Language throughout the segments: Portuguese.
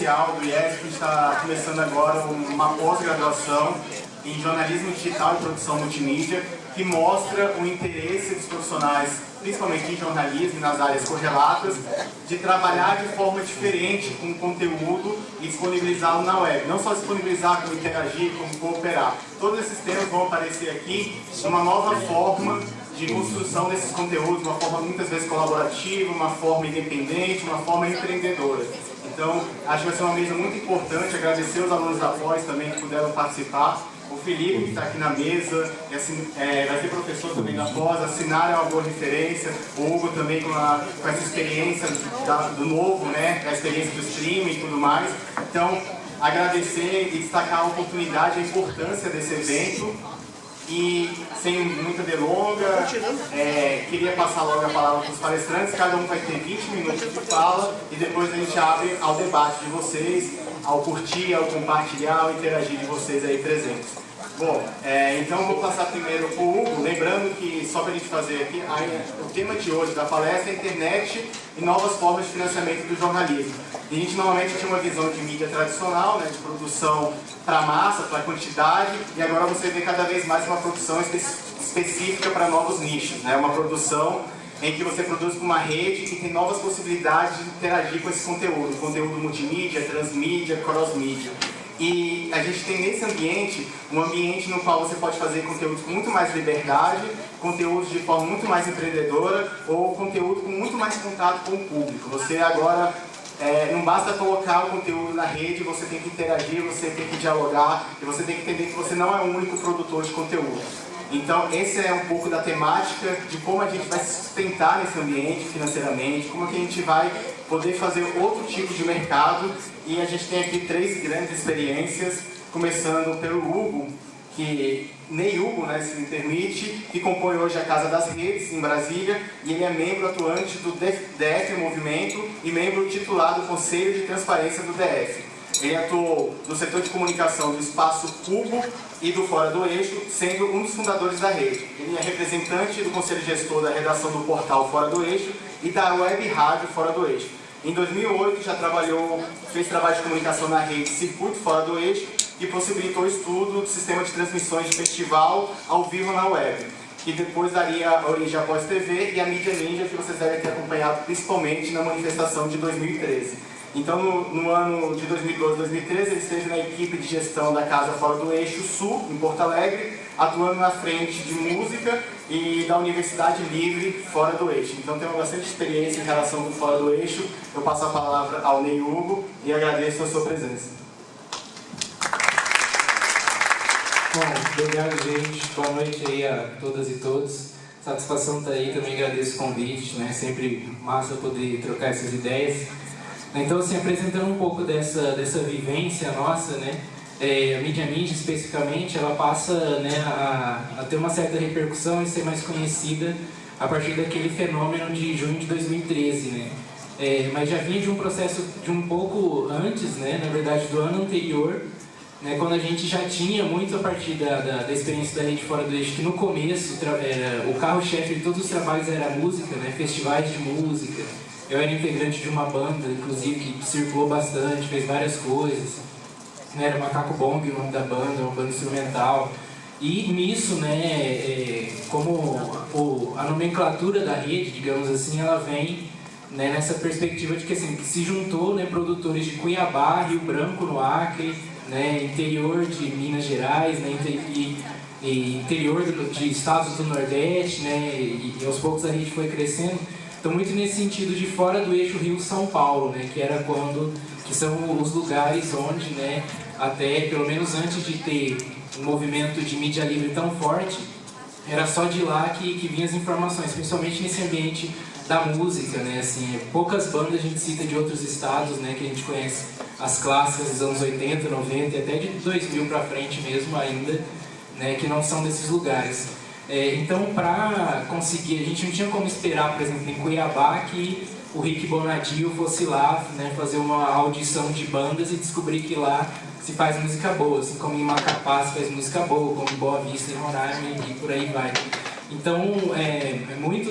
especial do IESP. A gente está começando agora uma pós-graduação em jornalismo digital e produção multimídia, que mostra o interesse dos profissionais, principalmente em jornalismo e nas áreas correlatas, de trabalhar de forma diferente com o conteúdo e disponibilizá-lo na web. Não só disponibilizar, como interagir, como cooperar. Todos esses temas vão aparecer aqui numa nova forma de construção desses conteúdos, uma forma muitas vezes colaborativa, uma forma independente, uma forma empreendedora. Então, acho que vai ser uma mesa muito importante. Agradecer os alunos da pós também que puderam participar. O Felipe, que está aqui na mesa, vai ser professor também da pós, assinar é uma boa referência. O Hugo também com essa experiência do novo, né, a experiência do streaming e tudo mais. Então, agradecer e destacar a oportunidade, a importância desse evento. E, sem muita delonga, queria passar logo a palavra para os palestrantes. Cada um vai ter 20 minutos de fala e depois a gente abre ao debate de vocês, ao curtir, ao compartilhar, ao interagir de vocês aí presentes. Bom, então vou passar primeiro para o Hugo, lembrando que, só para a gente fazer aqui, o tema de hoje da palestra é internet e novas formas de financiamento do jornalismo. E a gente normalmente tinha uma visão de mídia tradicional, né, de produção para massa, para quantidade, e agora você vê cada vez mais uma produção específica para novos nichos, né, uma produção em que você produz para uma rede que tem novas possibilidades de interagir com esse conteúdo multimídia, transmídia, cross-mídia. E a gente tem nesse ambiente, um ambiente no qual você pode fazer conteúdos com muito mais liberdade, conteúdos de forma muito mais empreendedora, ou conteúdo com muito mais contato com o público. Você agora, não basta colocar o conteúdo na rede, você tem que interagir, você tem que dialogar, e você tem que entender que você não é o único produtor de conteúdo. Então, esse é um pouco da temática de como a gente vai se sustentar nesse ambiente financeiramente, como que a gente vai poder fazer outro tipo de mercado. E a gente tem aqui 3 grandes experiências, começando pelo Hugo, Ney Hugo, né, se me permite, que compõe hoje a Casa das Redes, em Brasília, e ele é membro atuante do DF Movimento e membro titular do Conselho de Transparência do DF. Ele atuou no setor de comunicação do Espaço Cubo e do Fora do Eixo, sendo um dos fundadores da rede. Ele é representante do Conselho Gestor da redação do portal Fora do Eixo e da Web Rádio Fora do Eixo. Em 2008 já fez trabalho de comunicação na rede Circuito Fora do Eixo e possibilitou o estudo do sistema de transmissões de festival ao vivo na web, que depois daria origem à Pós TV e à Mídia Ninja, que vocês devem ter acompanhado principalmente na manifestação de 2013. Então, no ano de 2012 e 2013, ele esteve na equipe de gestão da Casa Fora do Eixo Sul, em Porto Alegre, atuando na frente de música e da Universidade Livre Fora do Eixo. Então, tem bastante experiência em relação com Fora do Eixo. Eu passo a palavra ao Ney Hugo e agradeço a sua presença. Bom, obrigado, gente. Boa noite aí a todas e todos. Satisfação estar aí, também agradeço o convite, né? Sempre massa poder trocar essas ideias. Então, assim, apresentando um pouco dessa vivência nossa, né, a Mídia Ninja, especificamente, ela passa, né, a ter uma certa repercussão e ser mais conhecida a partir daquele fenômeno de junho de 2013, né. Mas já vinha de um processo de um pouco antes, né, na verdade, do ano anterior, né, quando a gente já tinha muito a partir da experiência da Rede Fora do Eixo, que no começo o carro-chefe de todos os trabalhos era a música, né, festivais de música. Eu era integrante de uma banda, inclusive, que circulou bastante, fez várias coisas. Era Macaco Bomb, o nome da banda, uma banda instrumental. E nisso, né, como a nomenclatura da rede, digamos assim, ela vem, né, nessa perspectiva de que, assim, que se juntou, né, produtores de Cuiabá, Rio Branco, no Acre, né, interior de Minas Gerais, né, e interior de estados do Nordeste, né, e aos poucos a rede foi crescendo. Então, muito nesse sentido de fora do eixo Rio-São Paulo, né, que são os lugares onde, né, até pelo menos antes de ter um movimento de mídia livre tão forte, era só de lá que vinham as informações, principalmente nesse ambiente da música, né, assim, poucas bandas a gente cita de outros estados, né, que a gente conhece as clássicas dos anos 80, 90 e até de 2000 para frente mesmo ainda, né, que não são desses lugares. Então, para conseguir, a gente não tinha como esperar, por exemplo, em Cuiabá, que o Rick Bonadio fosse lá, né, fazer uma audição de bandas e descobrir que lá se faz música boa, assim como em Macapá se faz música boa, como em Boa Vista, em Roraima e por aí vai. Então, muito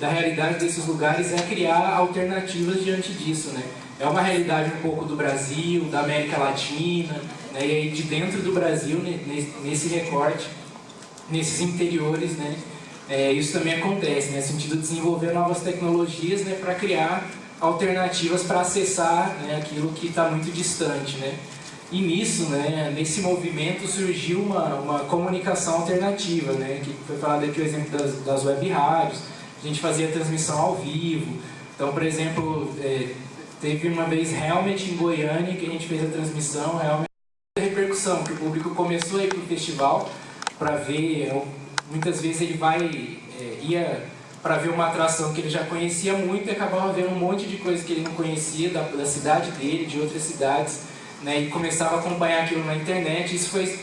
da realidade desses lugares é criar alternativas diante disso, né? é uma realidade um pouco do Brasil, da América Latina, né, e aí de dentro do Brasil, nesse recorte, nesses interiores, né, isso também acontece, né, no sentido de desenvolver novas tecnologias, né, para criar alternativas para acessar, né, aquilo que está muito distante, né. E nisso, né, nesse movimento surgiu uma comunicação alternativa, né, que foi falado aqui o exemplo das web rádios. A gente fazia transmissão ao vivo. Então, por exemplo, teve uma vez Helmet em Goiânia que a gente fez a transmissão, realmente a repercussão, que o público começou a ir para o festival para ver, muitas vezes ele ia para ver uma atração que ele já conhecia muito e acabava vendo um monte de coisa que ele não conhecia da cidade dele, de outras cidades, né, e começava a acompanhar aquilo na internet. Isso foi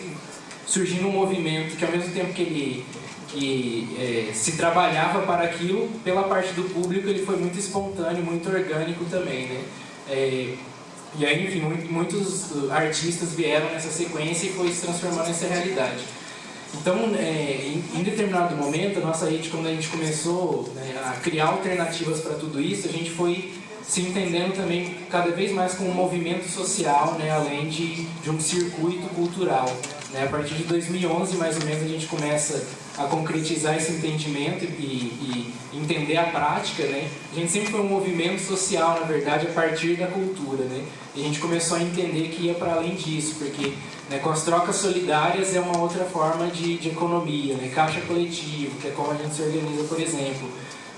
surgindo um movimento que, ao mesmo tempo que ele se trabalhava para aquilo, pela parte do público ele foi muito espontâneo, muito orgânico também, né? E aí, enfim, muitos artistas vieram nessa sequência e foi se transformando nessa realidade. Então, em determinado momento, a nossa rede, quando a gente começou, né, a criar alternativas para tudo isso, a gente foi se entendendo também cada vez mais como um movimento social, né, além de um circuito cultural. Né? A partir de 2011, mais ou menos, a gente começa a concretizar esse entendimento e entender a prática. Né? A gente sempre foi um movimento social, na verdade, a partir da cultura. Né? E a gente começou a entender que ia para além disso, porque, né, com as trocas solidárias é uma outra forma de economia, né? Caixa coletivo, que é como a gente se organiza, por exemplo.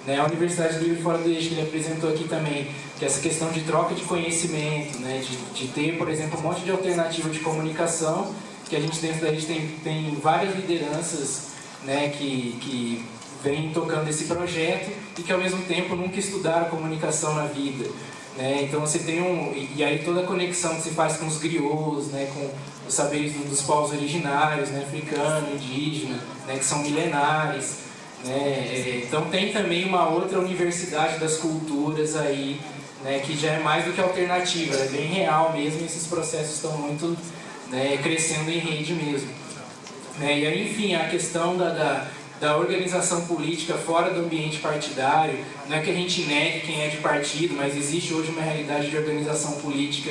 A Universidade Livre Fora do Eixo, que ele apresentou aqui também, que é essa questão de troca de conhecimento, né, de ter, por exemplo, um monte de alternativa de comunicação, que a gente dentro da rede tem várias lideranças, né, que vêm tocando esse projeto e que ao mesmo tempo nunca estudaram comunicação na vida. Né? Então você tem e aí toda a conexão que se faz com os griots, né, com os saberes dos povos originários, né, africano, indígena, né, que são milenares. Então tem também uma outra universidade das culturas aí, né, que já é mais do que alternativa, é bem real mesmo, e esses processos estão muito, né, crescendo em rede mesmo. E aí, enfim, a questão da organização política fora do ambiente partidário, não é que a gente negue quem é de partido, mas existe hoje uma realidade de organização política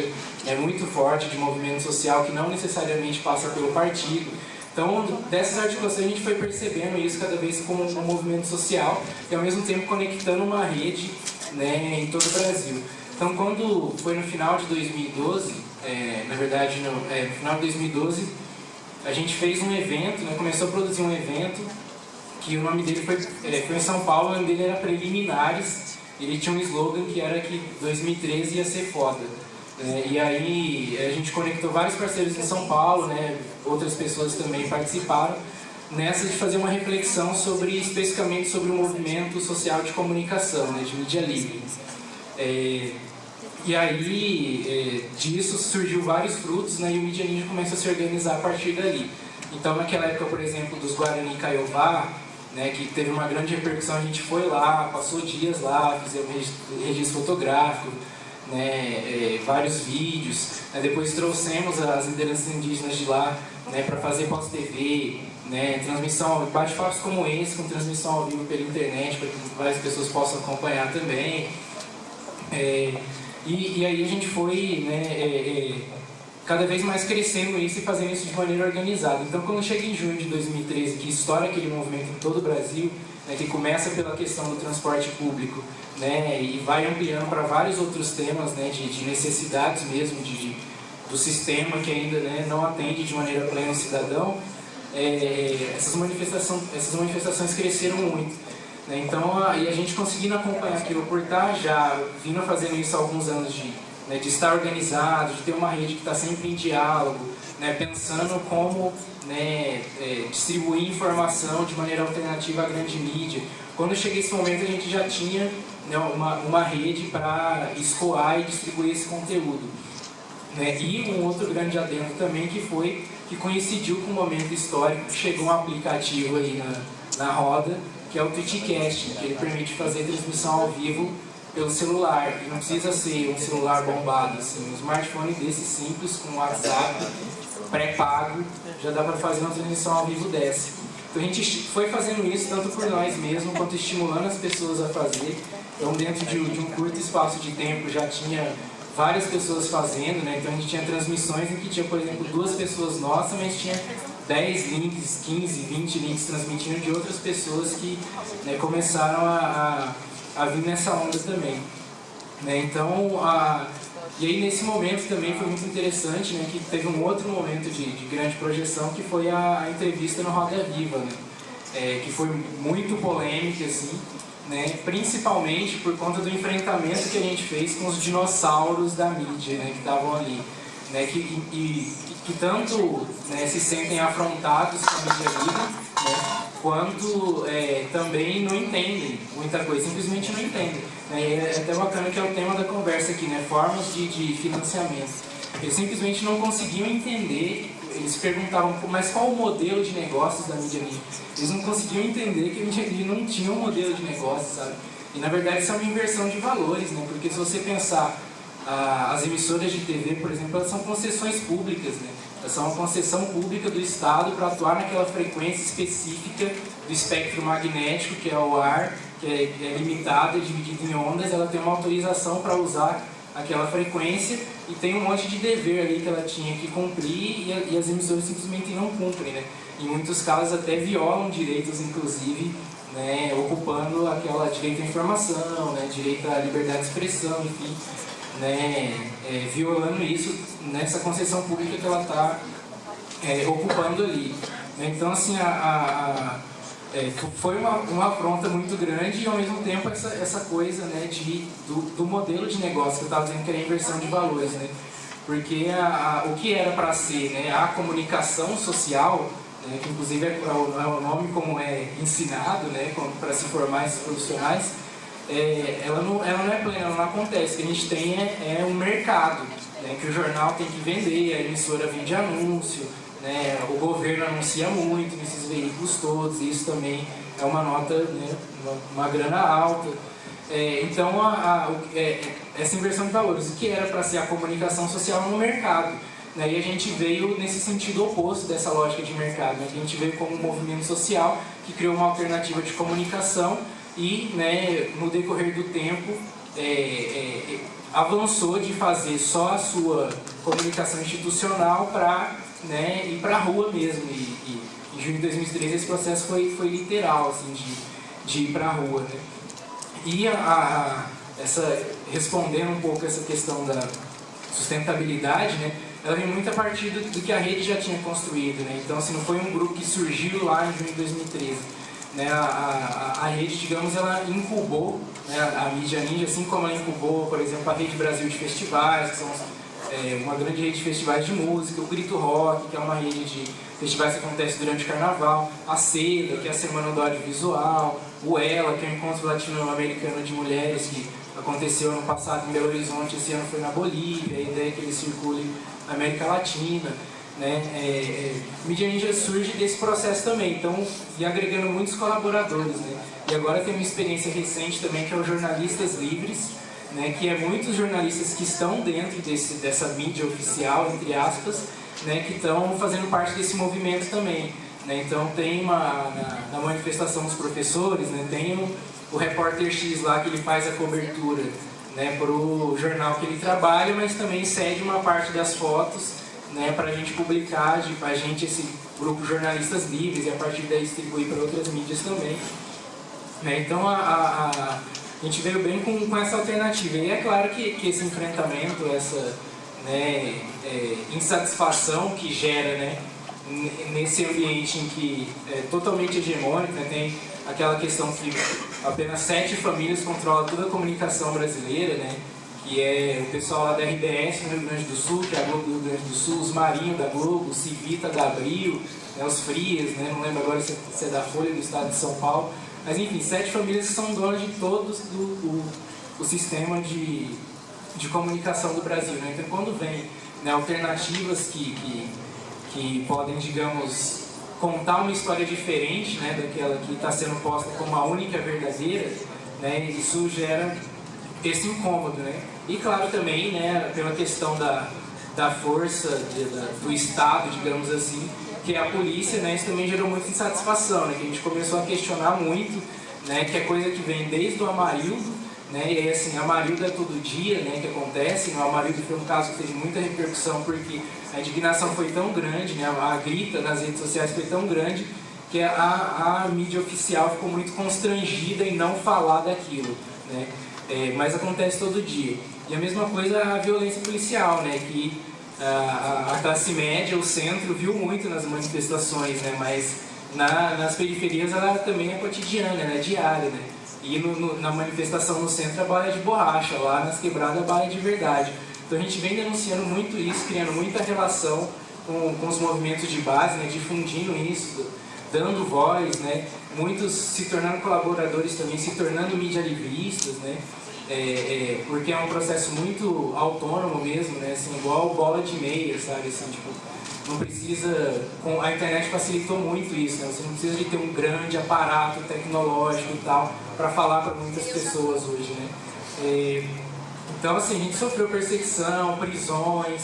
muito forte, de movimento social, que não necessariamente passa pelo partido. Então, dessas articulações a gente foi percebendo isso cada vez como um movimento social e ao mesmo tempo conectando uma rede, né, em todo o Brasil. Então, quando foi no final de 2012, na verdade no final de 2012, a gente fez um evento, né, começou a produzir um evento que o nome dele foi em São Paulo, o nome dele era Preliminares. Ele tinha um slogan que era que 2013 ia ser foda. E aí a gente conectou vários parceiros em São Paulo, né, outras pessoas também participaram, nessa de fazer uma reflexão especificamente sobre o movimento social de comunicação, né, de mídia livre. E aí disso surgiu vários frutos, né, e o Mídia Ninja começa a se organizar a partir dali. Então naquela época, por exemplo, dos Guarani Kaiowá, né, que teve uma grande repercussão, a gente foi lá, passou dias lá, fizemos registro fotográfico, né, vários vídeos, né, depois trouxemos as lideranças indígenas de lá, né, para fazer pós-TV, né, transmissão, bate-papos como esse, com transmissão ao vivo pela internet, para que várias pessoas possam acompanhar também. E aí a gente foi, né, cada vez mais crescendo isso e fazendo isso de maneira organizada. Então, quando chega em junho de 2013, que estoura aquele movimento em todo o Brasil, né, que começa pela questão do transporte público, né, e vai ampliando para vários outros temas, né, de necessidades mesmo do sistema que ainda, né, não atende de maneira plena o cidadão, essas manifestações cresceram muito. Né, então, e a gente conseguindo acompanhar aquilo por estar já vindo fazendo isso há alguns anos de estar organizado, de ter uma rede que está sempre em diálogo, né, pensando como, né, distribuir informação de maneira alternativa à grande mídia. Quando cheguei esse momento, a gente já tinha, né, uma rede para escoar e distribuir esse conteúdo. Né? E um outro grande adendo também que coincidiu com um momento histórico, que chegou um aplicativo aí na roda, que é o Twitchcast, que ele permite fazer transmissão ao vivo pelo celular, e não precisa ser um celular bombado, assim, um smartphone desse simples, com WhatsApp, pré-pago, já dá para fazer uma transmissão ao vivo dessa. Então a gente foi fazendo isso tanto por nós mesmos, quanto estimulando as pessoas a fazer. Então dentro de um curto espaço de tempo já tinha várias pessoas fazendo, né? Então a gente tinha transmissões em que tinha, por exemplo, 2 pessoas nossas, mas tinha 10 links, 15, 20 links transmitindo de outras pessoas que, né, começaram a vir nessa onda também. Né? Então, e aí nesse momento também foi muito interessante, né, que teve um outro momento de grande projeção, que foi a entrevista no Roda Viva, né? Que foi muito polêmica, assim, né, principalmente por conta do enfrentamento que a gente fez com os dinossauros da mídia, né, que estavam ali, né, que tanto, né, se sentem afrontados com a mídia livre, né, quanto também não entendem muita coisa, simplesmente não entendem. Né, e é até bacana que é o tema da conversa aqui, né, formas de financiamento. Eles simplesmente não conseguiam entender. Eles perguntavam, mas qual o modelo de negócios da mídia livre? Eles não conseguiam entender que a mídia livre não tinha um modelo de negócio, sabe? E na verdade isso é uma inversão de valores, né? Porque se você pensar, as emissoras de TV, por exemplo, elas são concessões públicas, né? Elas são uma concessão pública do Estado para atuar naquela frequência específica do espectro magnético, que é o ar, que é limitada, dividida em ondas. Ela tem uma autorização para usar aquela frequência e tem um monte de dever ali que ela tinha que cumprir e as emissoras simplesmente não cumprem, né? Em muitos casos até violam direitos, inclusive, né, ocupando aquela direito à informação, né, direito à liberdade de expressão, enfim, né, violando isso nessa concessão pública que ela está ocupando ali. Então, assim, foi uma afronta muito grande e, ao mesmo tempo, essa coisa, né, do modelo de negócio que eu estava dizendo que era a inversão de valores, né? Porque o que era para ser, né, a comunicação social, né, que inclusive é o nome como é ensinado, né, para se formar esses profissionais, ela não é plena, ela não acontece. O que a gente tem um mercado, né, que o jornal tem que vender, a emissora vende anúncio, né, o governo anuncia muito nesses veículos todos, e isso também é uma nota, né, uma grana alta. Então, essa inversão de valores, o que era para ser a comunicação social no mercado, né, e a gente veio nesse sentido oposto dessa lógica de mercado, né, a gente veio como um movimento social que criou uma alternativa de comunicação e, né, no decorrer do tempo, avançou de fazer só a sua comunicação institucional para, né, ir para a rua mesmo. E em junho de 2013 esse processo foi literal, assim, de ir para a rua, né? E respondendo um pouco essa questão da sustentabilidade, né, ela vem muito a partir do que a rede já tinha construído, né? Então, assim, não foi um grupo que surgiu lá em junho de 2013. Né, a rede, digamos, ela incubou, né, a mídia ninja, assim como ela incubou, por exemplo, a Rede Brasil de Festivais, que são uma grande rede de festivais de música, o Grito Rock, que é uma rede de festivais que acontece durante o carnaval, a SEDA, que é a Semana do Audiovisual, o ELA, que é o Encontro Latino-Americano de Mulheres, que aconteceu ano passado em Belo Horizonte, esse ano foi na Bolívia, a ideia é que ele circule na América Latina. Né? Mídia Ninja surge desse processo também, então, e agregando muitos colaboradores, né? E agora tem uma experiência recente também, que é o Jornalistas Livres, né? Que é muitos jornalistas que estão dentro dessa mídia oficial, entre aspas, né? Que estão fazendo parte desse movimento também, né? Então tem na manifestação dos professores, né? Tem o Repórter X lá, que ele faz a cobertura, né, para o jornal que ele trabalha, mas também cede uma parte das fotos, né, para a gente publicar, esse grupo Jornalistas Livres, e a partir daí distribuir para outras mídias também. Né? Então a gente veio bem com essa alternativa. E é claro que esse enfrentamento, essa, né, insatisfação que gera, né, nesse ambiente em que é totalmente hegemônico, né, tem aquela questão que apenas 7 famílias controlam toda a comunicação brasileira, né, que é o pessoal lá da RBS no Rio Grande do Sul, que é a Globo do Rio Grande do Sul, os Marinho da Globo, o Civita da Abril, né, os Frias, né, não lembro agora se é da Folha do Estado de São Paulo, mas enfim, 7 famílias que são donas de todos o sistema de comunicação do Brasil. Né? Então, quando vem, né, alternativas que podem, digamos, contar uma história diferente, né, daquela que está sendo posta como a única verdadeira, né, isso gera esse incômodo, né? E claro também, né, pela questão da força do Estado, digamos assim, que é a polícia, né, isso também gerou muita insatisfação, né, que a gente começou a questionar muito, né, que é coisa que vem desde o Amarildo, né? E aí, assim, a Marilda todo dia, né, que acontece, né? A Marilda foi um caso que teve muita repercussão porque a indignação foi tão grande, né? A grita nas redes sociais foi tão grande que a mídia oficial ficou muito constrangida em não falar daquilo, né? Mas acontece todo dia. E a mesma coisa a violência policial, né? Que a classe média, o centro, viu muito nas manifestações, né? Mas nas periferias ela também é cotidiana, ela é diária, né? E na manifestação no centro a bala é de borracha, lá nas quebradas a bala é de verdade. Então a gente vem denunciando muito isso, criando muita relação com os movimentos de base, né? Difundindo isso, dando voz, né? Muitos se tornando colaboradores também, se tornando mídia livristas, né? Porque é um processo muito autônomo mesmo, né? Assim, igual bola de meia, sabe? Assim, tipo, não precisa... A internet facilitou muito isso, né? Você não precisa de ter um grande aparato tecnológico e tal para falar para muitas pessoas hoje, né? Então, assim, a gente sofreu perseguição, prisões,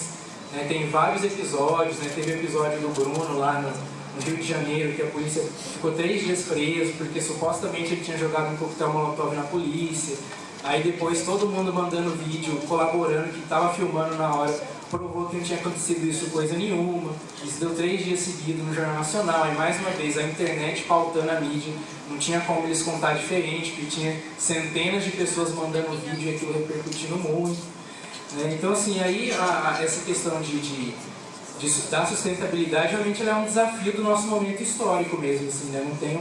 né? Tem vários episódios, né? Teve o episódio do Bruno lá no Rio de Janeiro, que a polícia ficou 3 dias preso porque supostamente ele tinha jogado um coquetel molotov na polícia. Aí depois todo mundo mandando vídeo, colaborando, que estava filmando na hora, provou que não tinha acontecido isso coisa nenhuma. Isso deu 3 dias seguidos no Jornal Nacional. E mais uma vez a internet pautando a mídia, não tinha como eles contar diferente, porque tinha centenas de pessoas mandando vídeo e aquilo repercutindo muito, né? Então assim, aí essa questão da sustentabilidade realmente ela é um desafio do nosso momento histórico mesmo, assim, né? Não tem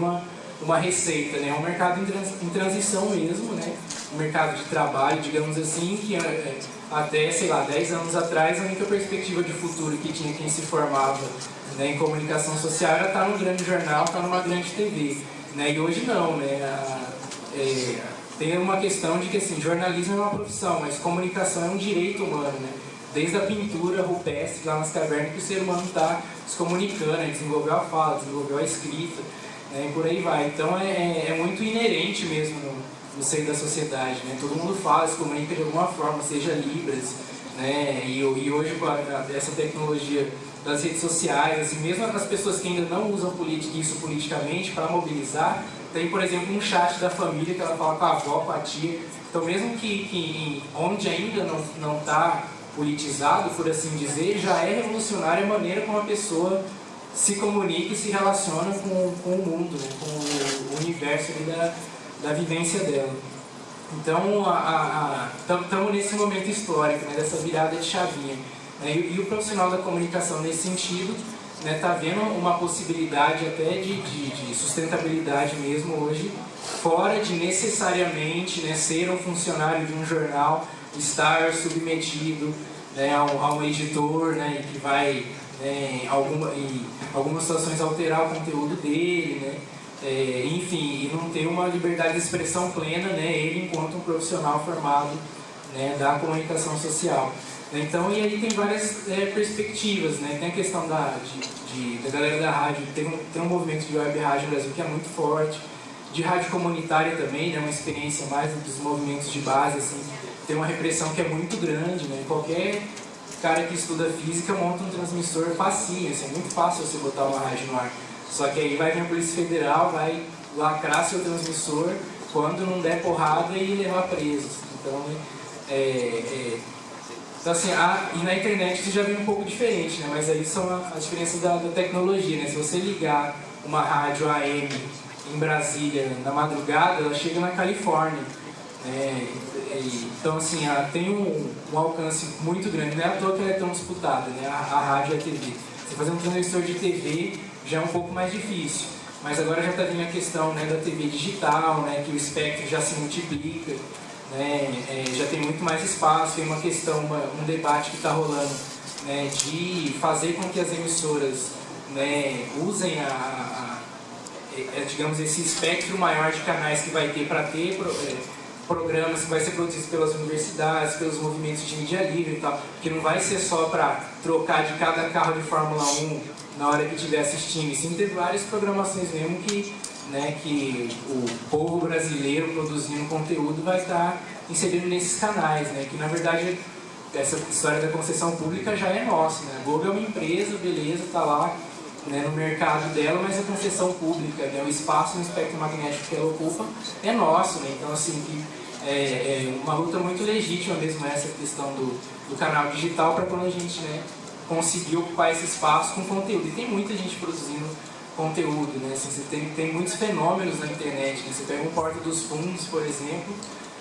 uma receita, né? É um mercado em transição mesmo, né? Um mercado de trabalho, digamos assim, que até, sei lá, 10 anos atrás a única perspectiva de futuro que tinha quem se formava, né, em comunicação social era estar num grande jornal, estar numa grande TV, né? E hoje não, né? Tem uma questão de que assim, jornalismo é uma profissão, mas comunicação é um direito humano, né? Desde a pintura rupestre lá nas cavernas que o ser humano está se comunicando, né? Desenvolveu a fala, desenvolveu a escrita, né? E por aí vai. Então é muito inerente mesmo no seio da sociedade, né? Todo mundo fala, se comunica de alguma forma, seja Libras, né? E hoje com essa tecnologia das redes sociais, assim, mesmo as pessoas que ainda não usam isso politicamente para mobilizar, tem, por exemplo, um chat da família que ela fala com a avó, com a tia. Então mesmo que onde ainda não está politizado, por assim dizer, já é revolucionária a maneira como a pessoa se comunica e se relaciona com o mundo, né? Com o universo ali da vivência dela. Então, estamos nesse momento histórico, né? Dessa virada de chavinha, né? E o profissional da comunicação, nesse sentido, né, tá vendo uma possibilidade até de sustentabilidade mesmo hoje, fora de necessariamente, né, ser um funcionário de um jornal, estar submetido, né, a um editor, né, que vai, né, em algumas situações alterar o conteúdo dele, né, enfim, e não ter uma liberdade de expressão plena, né, ele enquanto um profissional formado, né, da comunicação social. Então, e aí tem várias perspectivas, né? Tem a questão da galera da rádio, tem um movimento de web rádio no Brasil que é muito forte, de rádio comunitária também, né? Uma experiência mais dos movimentos de base, assim, tem uma repressão que é muito grande, né? Qualquer cara que estuda física monta um transmissor facinho, assim, é muito fácil você botar uma rádio no ar. Só que aí vai vir a Polícia Federal, vai lacrar seu transmissor quando não der porrada e levar presos. Então, então assim, e na internet isso já vem um pouco diferente, né? Mas aí são as diferenças da tecnologia, né? Se você ligar uma rádio AM em Brasília na madrugada, ela chega na Califórnia, né? Então assim, tem um alcance muito grande, não é à toa que ela é tão disputada, né? A rádio e a TV. Você fazer um transmissor de TV já é um pouco mais difícil, mas agora já está vindo a questão, né, da TV digital, né? Que o espectro já se multiplica, né, já tem muito mais espaço. Tem uma questão, um debate que está rolando, né, de fazer com que as emissoras, né, usem digamos, esse espectro maior de canais que vai ter para ter programas que vai ser produzidos pelas universidades, pelos movimentos de mídia livre e tal, que não vai ser só para trocar de cada carro de Fórmula 1 na hora que estiver assistindo, e sim ter várias programações mesmo que, né, que o povo brasileiro produzindo conteúdo vai estar inserindo nesses canais, né, que na verdade essa história da concessão pública já é nossa, né? A Globo é uma empresa, beleza, está lá, né, no mercado dela, mas a concessão pública, né, o espaço no espectro magnético que ela ocupa é nosso, né? Então assim, uma luta muito legítima mesmo essa questão do canal digital, para quando a gente, né, conseguir ocupar esse espaço com conteúdo. E tem muita gente produzindo conteúdo, né? Assim, você tem muitos fenômenos na internet, né? Você pega um Porta dos Fundos, por exemplo,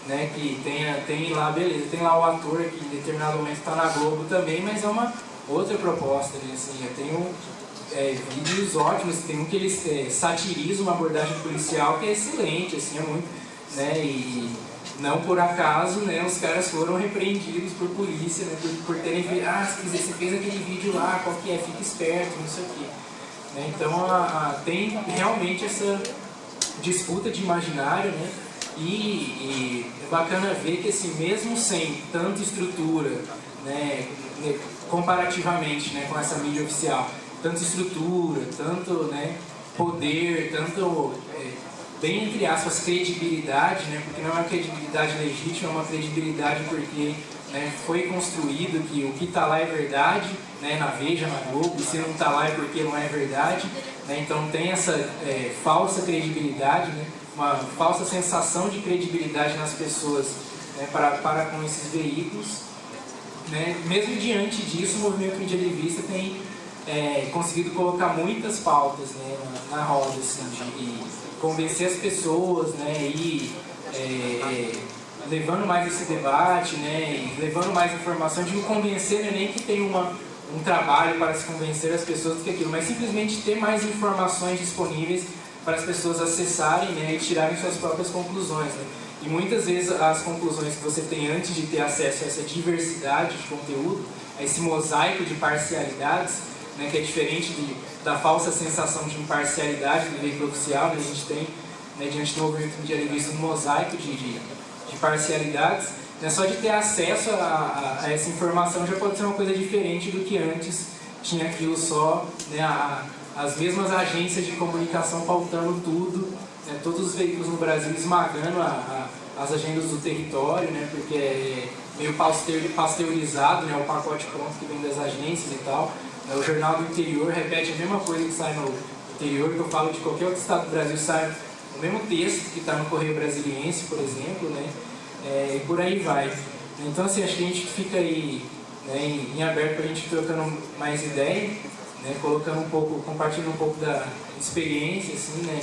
né, que tem lá, beleza, tem lá o ator que em determinado momento está na Globo também, mas é uma outra proposta, né? Assim, eu tenho vídeos ótimos, tem um que eles satirizam uma abordagem policial que é excelente, assim, é muito, né, e não por acaso, né, os caras foram repreendidos por polícia, né, por terem feito, se quiser, você fez aquele vídeo lá, qual que é, fica esperto, não sei o quê. Né, então tem realmente essa disputa de imaginário, né, e é bacana ver que, assim, mesmo sem tanta estrutura, né, comparativamente, né, com essa mídia oficial, tanta estrutura, tanto, né, poder, tanto, bem entre aspas, credibilidade, né, porque não é uma credibilidade legítima, é uma credibilidade porque, né, foi construído que o que está lá é verdade, né, na Veja, na Globo, e se não está lá é porque não é verdade, né, então tem essa falsa credibilidade, né, uma falsa sensação de credibilidade nas pessoas, né, para com esses veículos. Né? Mesmo diante disso, o movimento medialivista tem conseguido colocar muitas pautas, né, na roda, assim, de convencer as pessoas, né, e levando mais esse debate, né, e levando mais informação, de convencer, né, nem que tem um trabalho para se convencer as pessoas do que aquilo, mas simplesmente ter mais informações disponíveis para as pessoas acessarem, né, e tirarem suas próprias conclusões. Né? E muitas vezes as conclusões que você tem antes de ter acesso a essa diversidade de conteúdo, a esse mosaico de parcialidades, né, que é diferente da falsa sensação de imparcialidade do veículo oficial, né, a gente tem, né, diante do movimento medialivista, um mosaico de parcialidades, né, só de ter acesso a essa informação já pode ser uma coisa diferente do que antes tinha aquilo só, né, as mesmas agências de comunicação pautando tudo, né, todos os veículos no Brasil esmagando as agendas do território, né, porque é meio pasteurizado, né, o pacote pronto que vem das agências e tal. O Jornal do Interior repete a mesma coisa que sai no interior, que eu falo de qualquer outro estado do Brasil, sai o mesmo texto que está no Correio Brasiliense, por exemplo, né, e por aí vai. Então, assim, acho que a gente fica aí, né, em aberto para a gente trocando mais ideia, né, colocando um pouco, compartilhando um pouco da experiência, assim, né,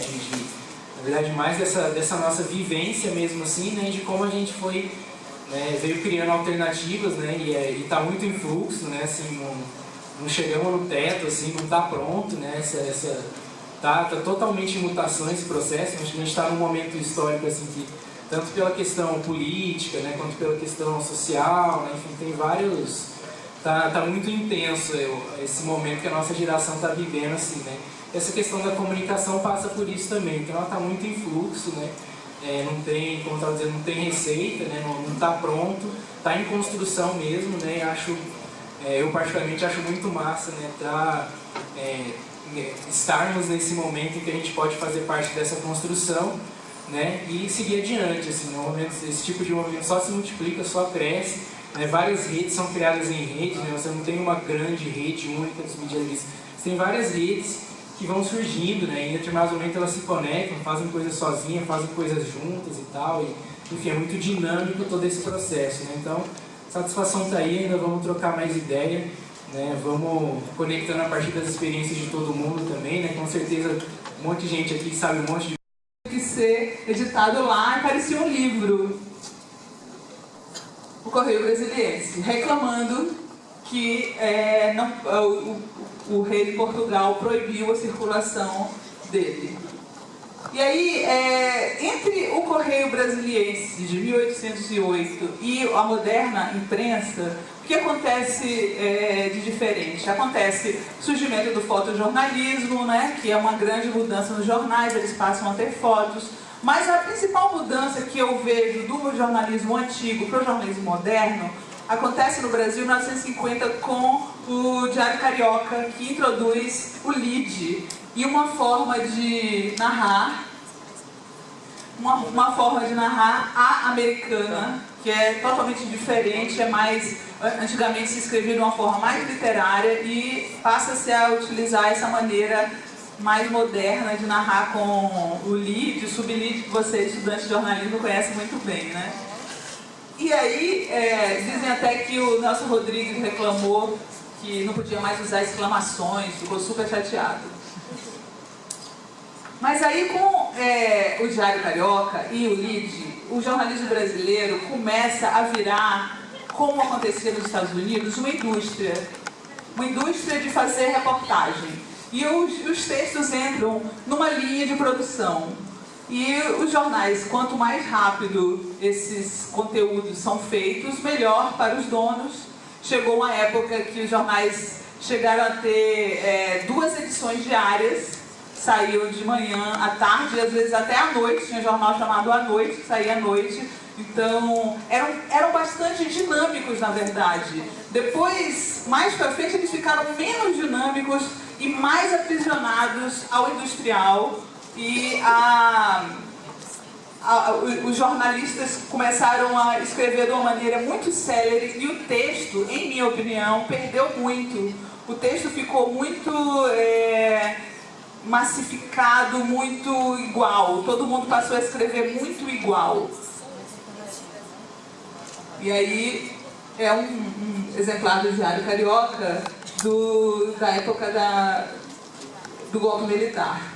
na verdade, mais dessa nossa vivência mesmo, assim, né, de como a gente foi, né, veio criando alternativas, né, e está muito em fluxo, né, assim, não chegamos no teto, assim, não está pronto, né, tá totalmente em mutação esse processo. Acho que a gente está num momento histórico, assim, que tanto pela questão política, né, quanto pela questão social, né, enfim, tem vários... Tá muito intenso esse momento que a nossa geração está vivendo, assim, né. Essa questão da comunicação passa por isso também, então ela está muito em fluxo, né, não tem, como eu estava dizendo, não tem receita, né, não está pronto, está em construção mesmo, né, eu particularmente acho muito massa, né, estarmos nesse momento em que a gente pode fazer parte dessa construção, né, e seguir adiante, assim, no momento, esse tipo de movimento só se multiplica, só cresce, né, várias redes são criadas em redes, né, você não tem uma grande rede única dos medialistas, você tem várias redes que vão surgindo, né, e em determinado momento elas se conectam, fazem coisas sozinhas, fazem coisas juntas e tal, e, enfim, é muito dinâmico todo esse processo, né, então a satisfação está aí, ainda vamos trocar mais ideia, né, vamos conectando a partir das experiências de todo mundo também, né, com certeza um monte de gente aqui sabe um monte de... que ser editado lá, e parecia um livro, o Correio Brasiliense, reclamando que o rei de Portugal proibiu a circulação dele. E aí, entre o Correio Brasiliense de 1808 e a moderna imprensa, o que acontece de diferente? Acontece o surgimento do fotojornalismo, né, que é uma grande mudança nos jornais, eles passam a ter fotos, mas a principal mudança que eu vejo do jornalismo antigo para o jornalismo moderno acontece no Brasil em 1950 com o Diário Carioca, que introduz o lead e uma forma de narrar, a americana, que é totalmente diferente, antigamente se escrevia de uma forma mais literária e passa-se a utilizar essa maneira mais moderna de narrar com o lead, o sub-lead, que você, estudante de jornalismo, conhece muito bem, né? E aí, dizem até que o Nelson Rodrigues reclamou que não podia mais usar exclamações, ficou super chateado. Mas aí, com o Diário Carioca e o lead, o jornalismo brasileiro começa a virar, como acontecia nos Estados Unidos, uma indústria de fazer reportagem. E os textos entram numa linha de produção. E os jornais, quanto mais rápido esses conteúdos são feitos, melhor para os donos. Chegou uma época que os jornais chegaram a ter 2 edições diárias, saíam de manhã à tarde, às vezes até à noite, tinha um jornal chamado À Noite, que saía à noite. Então, eram bastante dinâmicos, na verdade. Depois, mais pra frente, eles ficaram menos dinâmicos e mais aprisionados ao industrial. E os jornalistas começaram a escrever de uma maneira muito célere e o texto, em minha opinião, perdeu muito. O texto ficou muito massificado, muito igual. Todo mundo passou a escrever muito igual. E aí é um exemplar do Diário Carioca da época do golpe militar.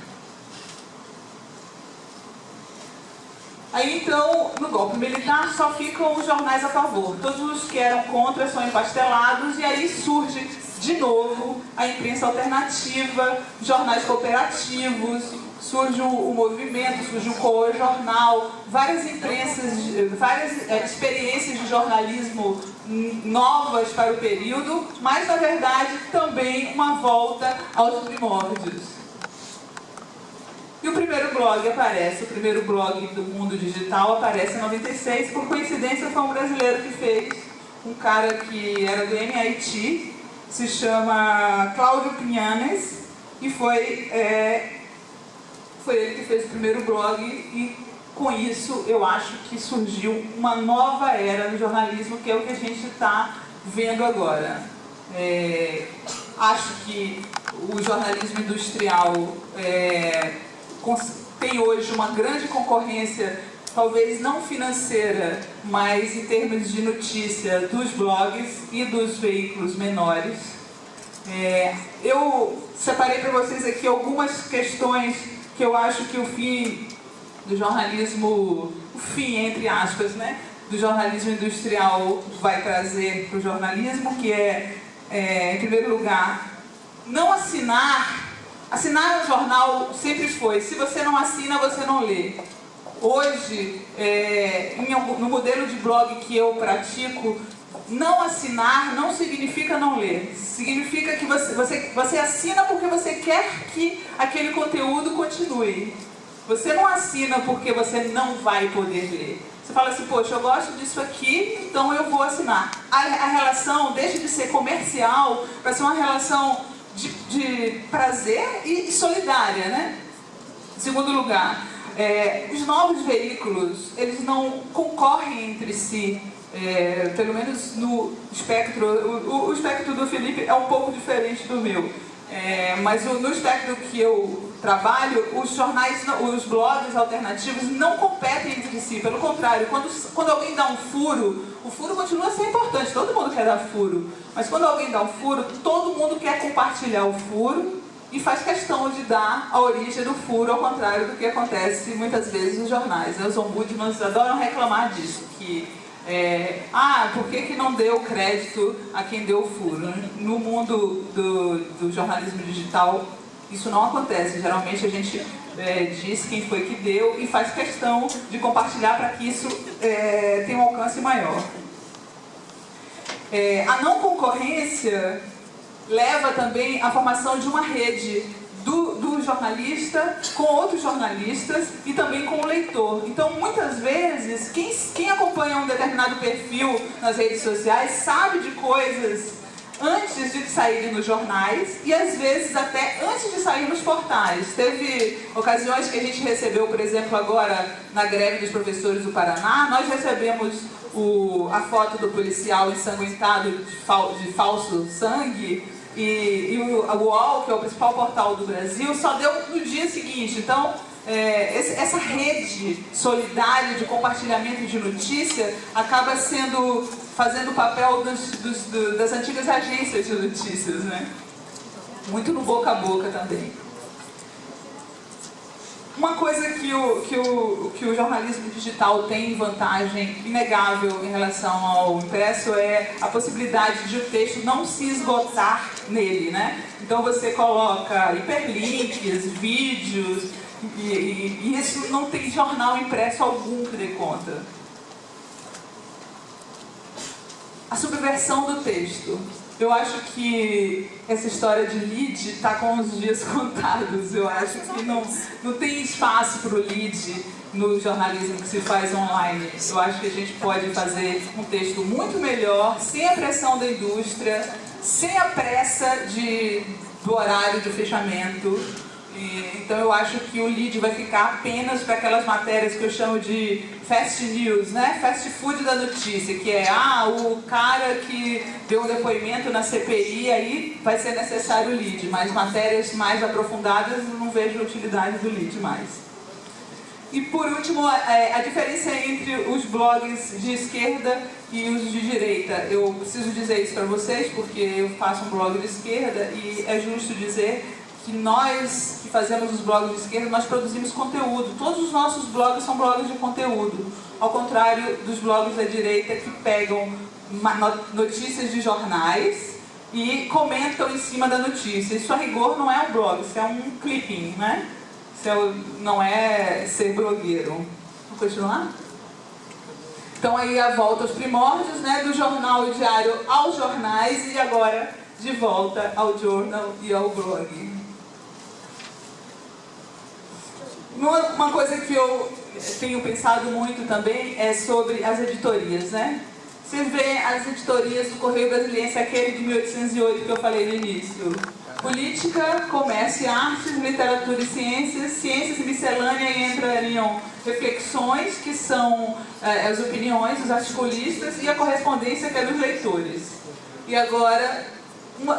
Aí então, no golpe militar, só ficam os jornais a favor. Todos os que eram contra são empastelados e aí surge de novo a imprensa alternativa, jornais cooperativos, surge o movimento, surge o co-jornal, várias imprensas, várias experiências de jornalismo novas para o período, mas na verdade também uma volta aos primórdios. E o primeiro blog aparece, o primeiro blog do mundo digital aparece em 96, por coincidência foi um brasileiro que fez, um cara que era do MIT, se chama Cláudio Pinhanes, e foi ele que fez o primeiro blog e com isso eu acho que surgiu uma nova era no jornalismo, que é o que a gente está vendo agora. Acho que o jornalismo industrial tem hoje uma grande concorrência, talvez não financeira, mas em termos de notícia dos blogs e dos veículos menores. Eu separei para vocês aqui algumas questões que eu acho que o fim do jornalismo, o fim entre aspas, né, do jornalismo industrial vai trazer para o jornalismo, que em primeiro lugar, não assinar o jornal sempre foi, se você não assina, você não lê. Hoje, no modelo de blog que eu pratico, não assinar não significa não ler. Significa que você assina porque você quer que aquele conteúdo continue. Você não assina porque você não vai poder ler. Você fala assim, poxa, eu gosto disso aqui, então eu vou assinar. A relação deixa de ser comercial para ser uma relação de prazer e solidária, né? Em segundo lugar, os novos veículos, eles não concorrem entre si, pelo menos no espectro. O espectro do Felipe é um pouco diferente do meu, mas no espectro que eu trabalho, os blogs alternativos não competem entre si, pelo contrário, quando alguém dá um furo, o furo continua a ser importante, todo mundo quer dar furo, mas quando alguém dá um furo, todo mundo quer compartilhar o furo e faz questão de dar a origem do furo, ao contrário do que acontece muitas vezes nos jornais. Os ombudsmans adoram reclamar disso, que por que não deu crédito a quem deu o furo? No mundo do jornalismo digital, isso não acontece. Geralmente a gente diz quem foi que deu e faz questão de compartilhar para que isso tenha um alcance maior. A não concorrência leva também à formação de uma rede do jornalista com outros jornalistas e também com o leitor. Então, muitas vezes, quem acompanha um determinado perfil nas redes sociais sabe de coisas antes de saírem nos jornais e, às vezes, até antes de sair nos portais. Teve ocasiões que a gente recebeu, por exemplo, agora na greve dos professores do Paraná, nós recebemos a foto do policial ensanguentado de falso sangue, e o UOL, que é o principal portal do Brasil, só deu no dia seguinte. Então, essa rede solidária de compartilhamento de notícia acaba fazendo o papel das antigas agências de notícias, né? Muito no boca a boca também. Uma coisa que o jornalismo digital tem vantagem inegável em relação ao impresso é a possibilidade de o texto não se esgotar nele, né? Então você coloca hiperlinks, vídeos, e isso não tem jornal impresso algum que dê conta. A subversão do texto. Eu acho que essa história de lead está com os dias contados. Eu acho que não tem espaço para o lead no jornalismo que se faz online. Eu acho que a gente pode fazer um texto muito melhor, sem a pressão da indústria, sem a pressa do horário de fechamento. Então eu acho que o lead vai ficar apenas para aquelas matérias que eu chamo de fast news, né? Fast food da notícia, que é o cara que deu um depoimento na CPI, aí vai ser necessário o lead, mas matérias mais aprofundadas eu não vejo a utilidade do lead mais. E por último, a diferença entre os blogs de esquerda e os de direita. Eu preciso dizer isso para vocês porque eu faço um blog de esquerda e é justo dizer que nós que fazemos os blogs de esquerda, nós produzimos conteúdo. Todos os nossos blogs são blogs de conteúdo. Ao contrário dos blogs da direita que pegam notícias de jornais e comentam em cima da notícia. Isso a rigor não é um blog, isso é um clipping, né? Isso não é ser blogueiro. Vamos continuar? Então aí a volta aos primórdios, né? Do jornal e diário aos jornais e agora de volta ao jornal e ao blog. Uma coisa que eu tenho pensado muito também é sobre as editorias, né? Vocês veem as editorias do Correio Brasiliense, aquele de 1808 que eu falei no início. Política, comércio e artes, literatura e ciências, ciências e miscelânea, e entrariam reflexões, que são as opiniões dos articulistas, e a correspondência, que é dos leitores. E agora,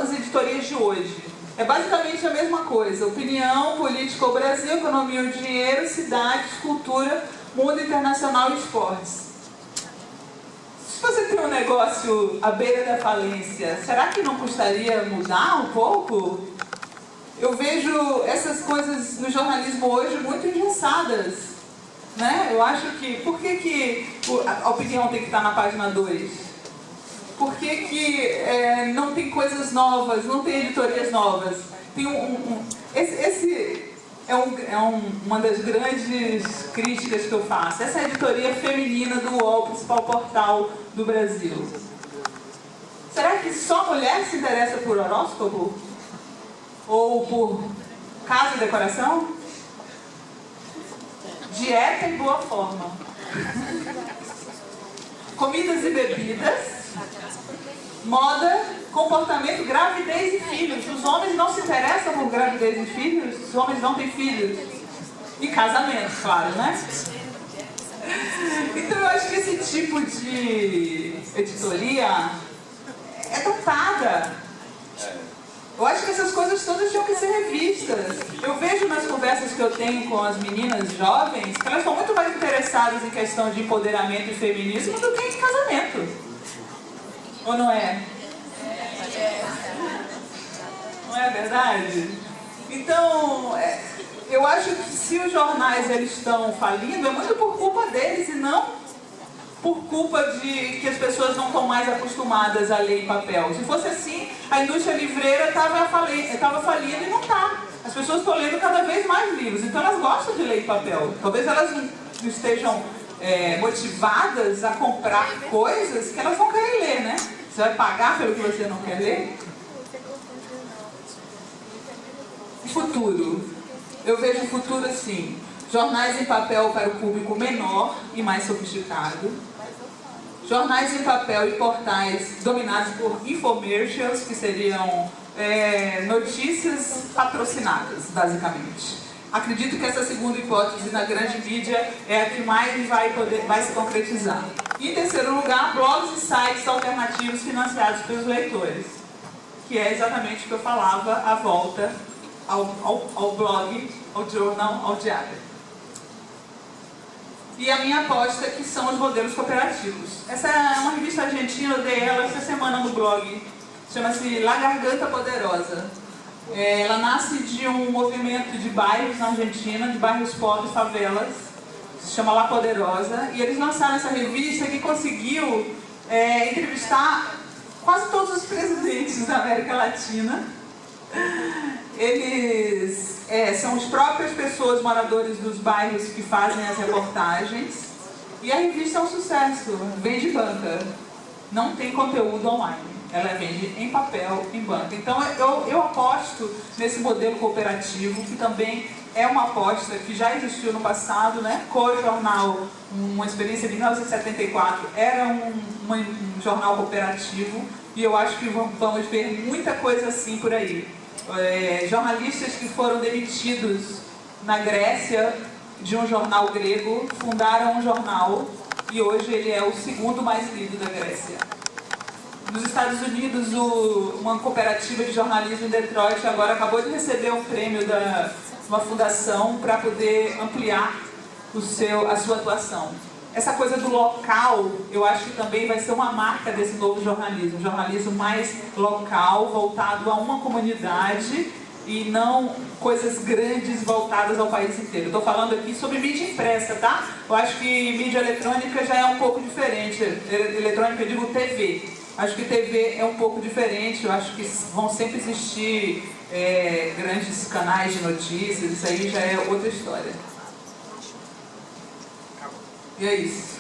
as editorias de hoje. É basicamente a mesma coisa: opinião, política ou Brasil, economia ou dinheiro, cidades, cultura, mundo internacional e esportes. Se você tem um negócio à beira da falência, será que não custaria mudar um pouco? Eu vejo essas coisas no jornalismo hoje muito engessadas, né? Eu acho que... Por que a opinião tem que estar na página 2? Por que não tem coisas novas, não tem editorias novas? Tem esse é uma das grandes críticas que eu faço. Essa editoria feminina do UOL, principal portal do Brasil. Será que só mulher se interessa por horóscopo? Ou por casa e decoração? Dieta e boa forma. Comidas e bebidas. Moda, comportamento, gravidez e filhos. Os homens não se interessam por gravidez e filhos, os homens não têm filhos. E casamento, claro, né? Então eu acho que esse tipo de editoria é datada. Eu acho que essas coisas todas tinham que ser revistas. Eu vejo nas conversas que eu tenho com as meninas jovens que elas estão muito mais interessadas em questão de empoderamento e feminismo do que em casamento. Ou não é? Não é verdade? Então, eu acho que se os jornais eles estão falindo, é muito por culpa deles e não por culpa de que as pessoas não estão mais acostumadas a ler em papel. Se fosse assim, a indústria livreira estava falindo e não está. As pessoas estão lendo cada vez mais livros, então elas gostam de ler em papel. Talvez elas não estejam motivadas a comprar coisas que elas não querem ler, né? Você vai pagar pelo que você não quer ler? Futuro. Eu vejo o futuro assim: jornais em papel para o público menor e mais sofisticado. Jornais em papel e portais dominados por infomercials, que seriam notícias patrocinadas, basicamente. acredito que essa segunda hipótese na grande mídia é a que mais vai se concretizar. E em terceiro lugar, blogs e sites alternativos financiados pelos leitores, que é exatamente o que eu falava, a volta ao blog, ao jornal, ao diário. E a minha aposta que são os modelos cooperativos. Essa é uma revista argentina, eu dei ela essa semana no blog, chama-se La Garganta Poderosa. Ela nasce de um movimento de bairros na Argentina, de bairros pobres, favelas, se chama La Poderosa, e eles lançaram essa revista que conseguiu entrevistar quase todos os presidentes da América Latina. Eles são as próprias pessoas, moradores dos bairros, que fazem as reportagens, e a revista é um sucesso, vende banca, não tem conteúdo online. Ela vende em papel, em banca. Então eu aposto nesse modelo cooperativo, que também é uma aposta que já existiu no passado, né? Co-jornal, uma experiência de 1974, era um jornal cooperativo, e eu acho que vamos ver muita coisa assim por aí. Jornalistas que foram demitidos na Grécia de um jornal grego, fundaram um jornal, e hoje ele é o segundo mais lido da Grécia. Nos Estados Unidos, uma cooperativa de jornalismo em Detroit agora acabou de receber um prêmio de uma fundação para poder ampliar a sua atuação. Essa coisa do local, eu acho que também vai ser uma marca desse novo jornalismo. Um jornalismo mais local, voltado a uma comunidade e não coisas grandes voltadas ao país inteiro. Estou falando aqui sobre mídia impressa, tá? Eu acho que mídia eletrônica já é um pouco diferente. Eletrônica, eu digo TV. Acho que TV é um pouco diferente, eu acho que vão sempre existir grandes canais de notícias, isso aí já é outra história. E é isso.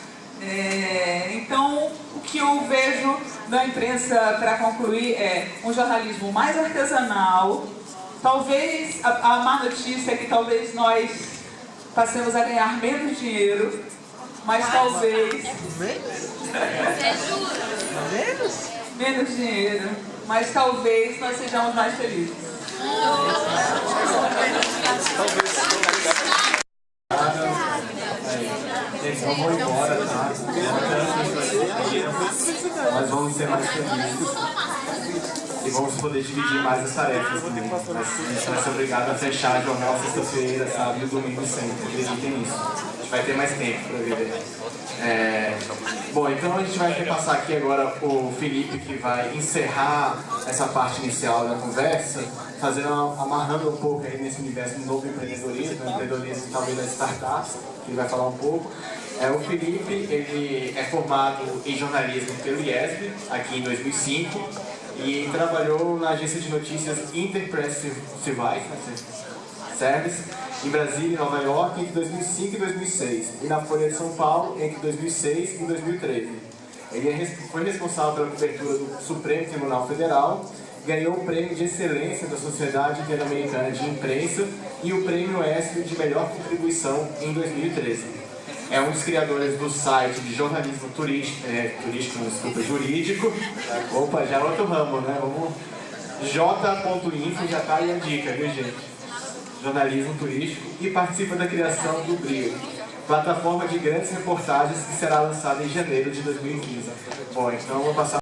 Então, o que eu vejo na imprensa, para concluir, é um jornalismo mais artesanal. Talvez, a má notícia é que talvez nós passemos a ganhar menos dinheiro, mas talvez... Menos dinheiro, mas talvez nós sejamos mais felizes. Gente, não vou embora, tá? Nós vamos ser mais felizes e vamos poder dividir mais as tarefas também. Mas a gente vai ser obrigado a fechar a jornal sexta-feira, sábado e domingo sempre. Acreditem nisso. A gente vai ter mais tempo para viver. Bom, então a gente vai repassar aqui agora o Felipe, que vai encerrar essa parte inicial da conversa, amarrando um pouco aí nesse universo do novo empreendedorismo, empreendedorismo talvez das startups, que ele vai falar um pouco. O Felipe, ele é formado em jornalismo pelo IESB, aqui em 2005, e trabalhou na agência de notícias Interpress Service, em Brasília e Nova York, entre 2005 e 2006, e na Folha de São Paulo, entre 2006 e 2013. Ele foi responsável pela cobertura do Supremo Tribunal Federal, ganhou o Prêmio de Excelência da Sociedade Interamericana de Imprensa e o Prêmio ESPE de Melhor Contribuição em 2013. É um dos criadores do site de jornalismo jurídico. Opa, já é outro ramo, né? J.info, já tá aí a dica, viu, gente? Jornalismo turístico, e participa da criação do Brio, plataforma de grandes reportagens que será lançada em janeiro de 2015. Bom, então eu vou passar...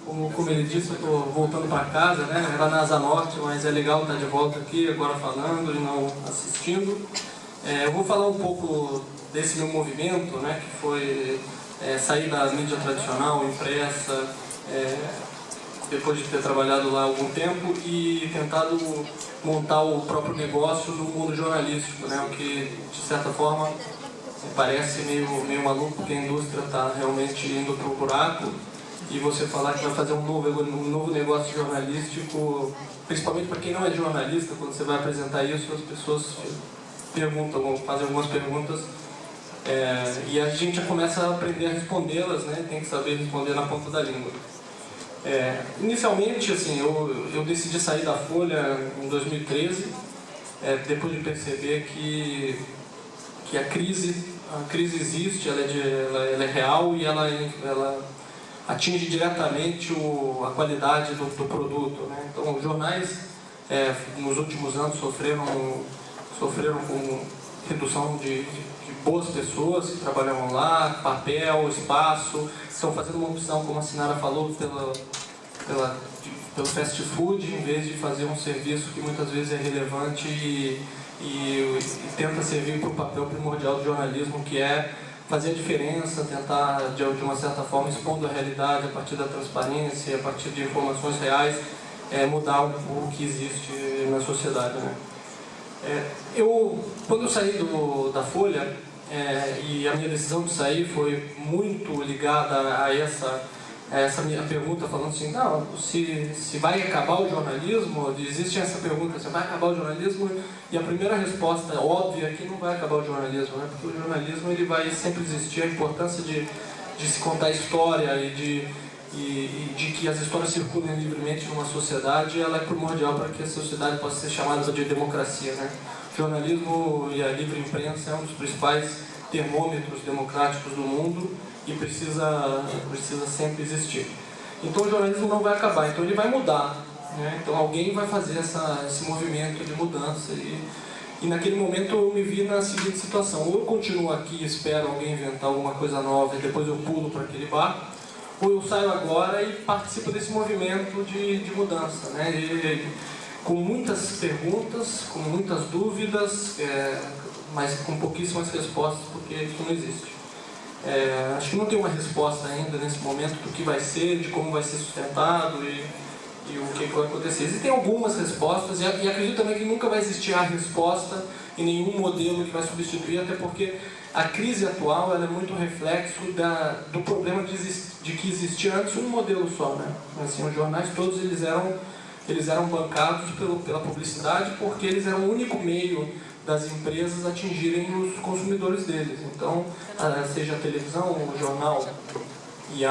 Como ele disse, eu estou voltando para casa, né? Era na Asa Norte, mas é legal estar de volta aqui, agora falando e não assistindo. Eu vou falar um pouco desse meu movimento, né? Que foi sair da mídia tradicional, impressa, depois de ter trabalhado lá há algum tempo e tentado montar o próprio negócio no mundo jornalístico, né? O que, de certa forma, parece meio maluco, porque a indústria está realmente indo para o buraco, e você falar que vai fazer um novo negócio jornalístico, principalmente para quem não é jornalista, quando você vai apresentar isso, as pessoas perguntam, fazem algumas perguntas, e a gente já começa a aprender a respondê-las, né? Tem que saber responder na ponta da língua. Inicialmente, assim, eu decidi sair da Folha em 2013, depois de perceber que a crise existe, ela é real e ela atinge diretamente a qualidade do produto, né? Então, os jornais nos últimos anos sofreram com redução de boas pessoas que trabalhavam lá, papel, espaço, estão fazendo uma opção, como a Sinara falou, pelo fast food, em vez de fazer um serviço que muitas vezes é relevante e tenta servir para o papel primordial do jornalismo, que é fazer a diferença, tentar, de uma certa forma, expondo a realidade a partir da transparência, a partir de informações reais, mudar o que existe na sociedade, né? Quando eu saí da Folha, e a minha decisão de sair foi muito ligada a essa minha pergunta, falando assim, não, se vai acabar o jornalismo, existe essa pergunta, se vai acabar o jornalismo, e a primeira resposta óbvia é que não vai acabar o jornalismo, né? Porque o jornalismo ele vai sempre existir, a importância de se contar história e de que as histórias circulem livremente numa sociedade, ela é primordial para que a sociedade possa ser chamada de democracia, né? O jornalismo e a livre imprensa é um dos principais termômetros democráticos do mundo e precisa sempre existir. Então o jornalismo não vai acabar, então ele vai mudar, né? Então alguém vai fazer esse movimento de mudança e naquele momento eu me vi na seguinte situação: ou eu continuo aqui e espero alguém inventar alguma coisa nova e depois eu pulo para aquele barco, ou eu saio agora e participo desse movimento de mudança, né? Com muitas perguntas, com muitas dúvidas, mas com pouquíssimas respostas, porque isso não existe. Acho que não tem uma resposta ainda nesse momento do que vai ser, de como vai ser sustentado e o que vai acontecer. Existem algumas respostas e acredito também que nunca vai existir a resposta em nenhum modelo que vai substituir, até porque a crise atual ela é muito reflexo do problema de que existia antes um modelo só, né? Assim, os jornais todos eles eram bancados pela publicidade, porque eles eram o único meio das empresas atingirem os consumidores deles. Então, seja a televisão, o jornal e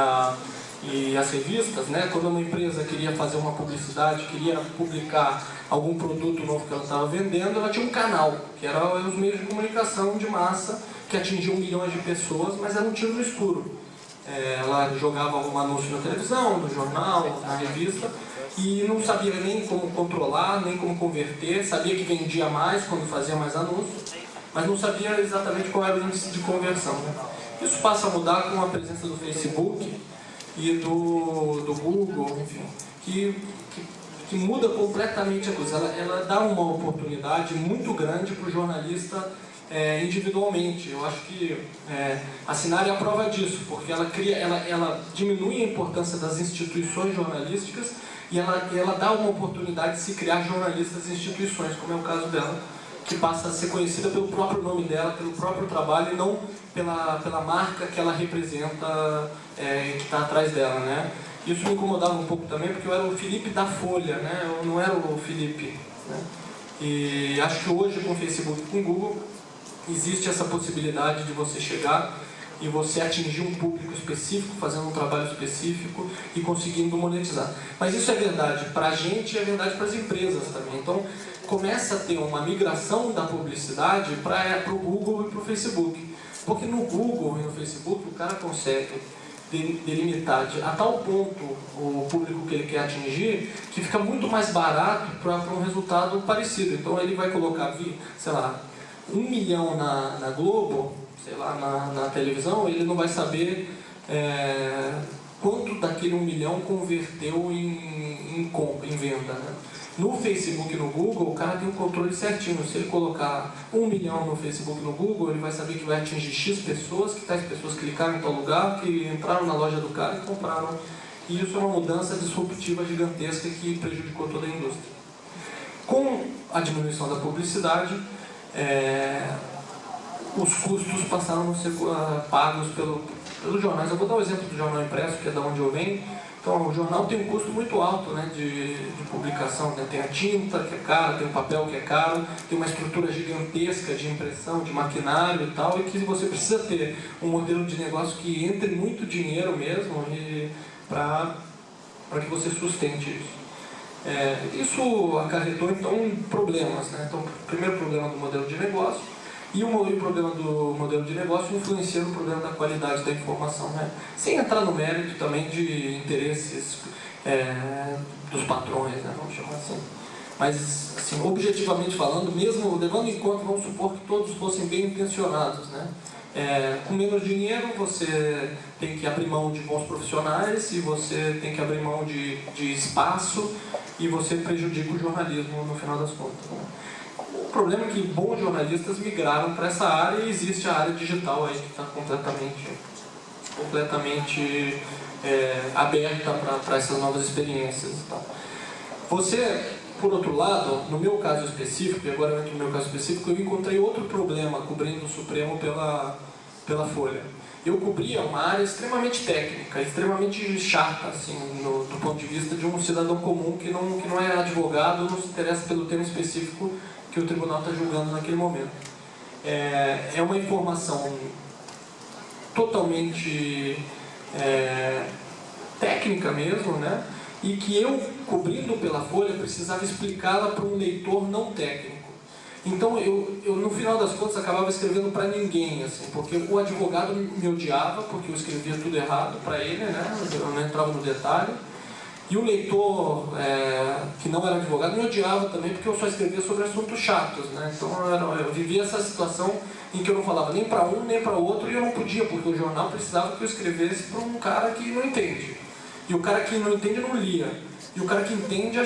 as revistas, né? Quando uma empresa queria fazer uma publicidade, queria publicar algum produto novo que ela estava vendendo, ela tinha um canal, que eram os meios de comunicação de massa, que atingiam milhões de pessoas, mas era um tiro no escuro. Ela jogava um anúncio na televisão, no jornal, na revista, e não sabia nem como controlar, nem como converter, sabia que vendia mais quando fazia mais anúncios, mas não sabia exatamente qual era o índice de conversão, né? Isso passa a mudar com a presença do Facebook e do Google, enfim, que muda completamente a coisa. Ela dá uma oportunidade muito grande para o jornalista individualmente. Eu acho que a Sinara é a prova disso, porque ela diminui a importância das instituições jornalísticas e ela dá uma oportunidade de se criar jornalistas e instituições, como é o caso dela, que passa a ser conhecida pelo próprio nome dela, pelo próprio trabalho e não pela marca que ela representa, que está atrás dela, né? Isso me incomodava um pouco também, porque eu era o Felipe da Folha, né? Eu não era o Felipe, né? E acho que hoje com o Facebook e com o Google existe essa possibilidade de você chegar e você atingir um público específico, fazendo um trabalho específico e conseguindo monetizar. Mas isso é verdade para a gente e é verdade para as empresas também. Então, começa a ter uma migração da publicidade para o Google e para o Facebook. Porque no Google e no Facebook o cara consegue delimitar a tal ponto o público que ele quer atingir, que fica muito mais barato para um resultado parecido. Então ele vai colocar, sei lá, 1 milhão na Globo, sei lá, na televisão, ele não vai saber quanto daquele 1 milhão converteu em venda, né? No Facebook e no Google, o cara tem um controle certinho. Se ele colocar 1 milhão no Facebook e no Google, ele vai saber que vai atingir X pessoas, que tais pessoas clicaram em tal lugar, que entraram na loja do cara e compraram. E isso é uma mudança disruptiva gigantesca que prejudicou toda a indústria. Com a diminuição da publicidade, os custos passaram a ser pagos pelos jornais. Eu vou dar o exemplo do jornal impresso, que é da onde eu venho. Então, o jornal tem um custo muito alto, né, de publicação, né? Tem a tinta, que é cara, tem o papel, que é caro, tem uma estrutura gigantesca de impressão, de maquinário e tal, e que você precisa ter um modelo de negócio que entre muito dinheiro mesmo para que você sustente isso. Isso acarretou, então, problemas, né? Então, o primeiro problema do modelo de negócio, e o problema do modelo de negócio influencia no problema da qualidade da informação, né? Sem entrar no mérito também de interesses dos patrões, né? Vamos chamar assim. Mas, assim, objetivamente falando, mesmo levando em conta, vamos supor que todos fossem bem intencionados, né? Com menos dinheiro você tem que abrir mão de bons profissionais e você tem que abrir mão de espaço e você prejudica o jornalismo no final das contas, né? O problema é que bons jornalistas migraram para essa área e existe a área digital aí que está completamente aberta para essas novas experiências e tal. Você, por outro lado, no meu caso específico, e agora eu entro no meu caso específico, eu encontrei outro problema cobrindo o Supremo pela Folha. Eu cobria uma área extremamente técnica, extremamente chata, assim, do ponto de vista de um cidadão comum que não é advogado, não se interessa pelo tema específico que o tribunal está julgando naquele momento. É uma informação totalmente técnica mesmo, né? E que eu, cobrindo pela Folha, precisava explicá-la para um leitor não técnico. Então eu no final das contas acabava escrevendo para ninguém, assim, porque o advogado me odiava porque eu escrevia tudo errado para ele, né? Eu não entrava no detalhe. E o leitor que não era advogado me odiava também porque eu só escrevia sobre assuntos chatos, né? Então eu vivia essa situação em que eu não falava nem para um nem para outro e eu não podia, porque o jornal precisava que eu escrevesse para um cara que não entende. E o cara que não entende não lia. E o cara que entende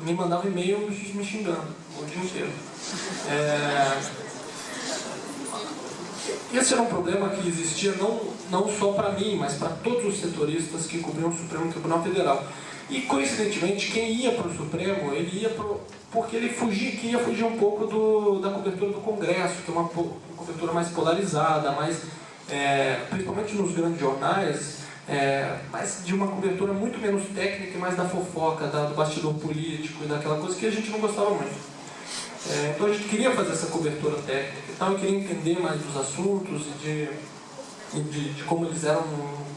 me mandava e-mail me xingando o dia inteiro. Esse era um problema que existia não só para mim, mas para todos os setoristas que cobriam o Supremo Tribunal Federal. E, coincidentemente, quem ia para o Supremo, ele ia porque ele queria fugir um pouco da cobertura do Congresso, que é uma cobertura mais polarizada, principalmente nos grandes jornais, mas de uma cobertura muito menos técnica e mais da fofoca, do bastidor político e daquela coisa que a gente não gostava muito. Então a gente queria fazer essa cobertura técnica, então eu queria entender mais dos assuntos e de como eles eram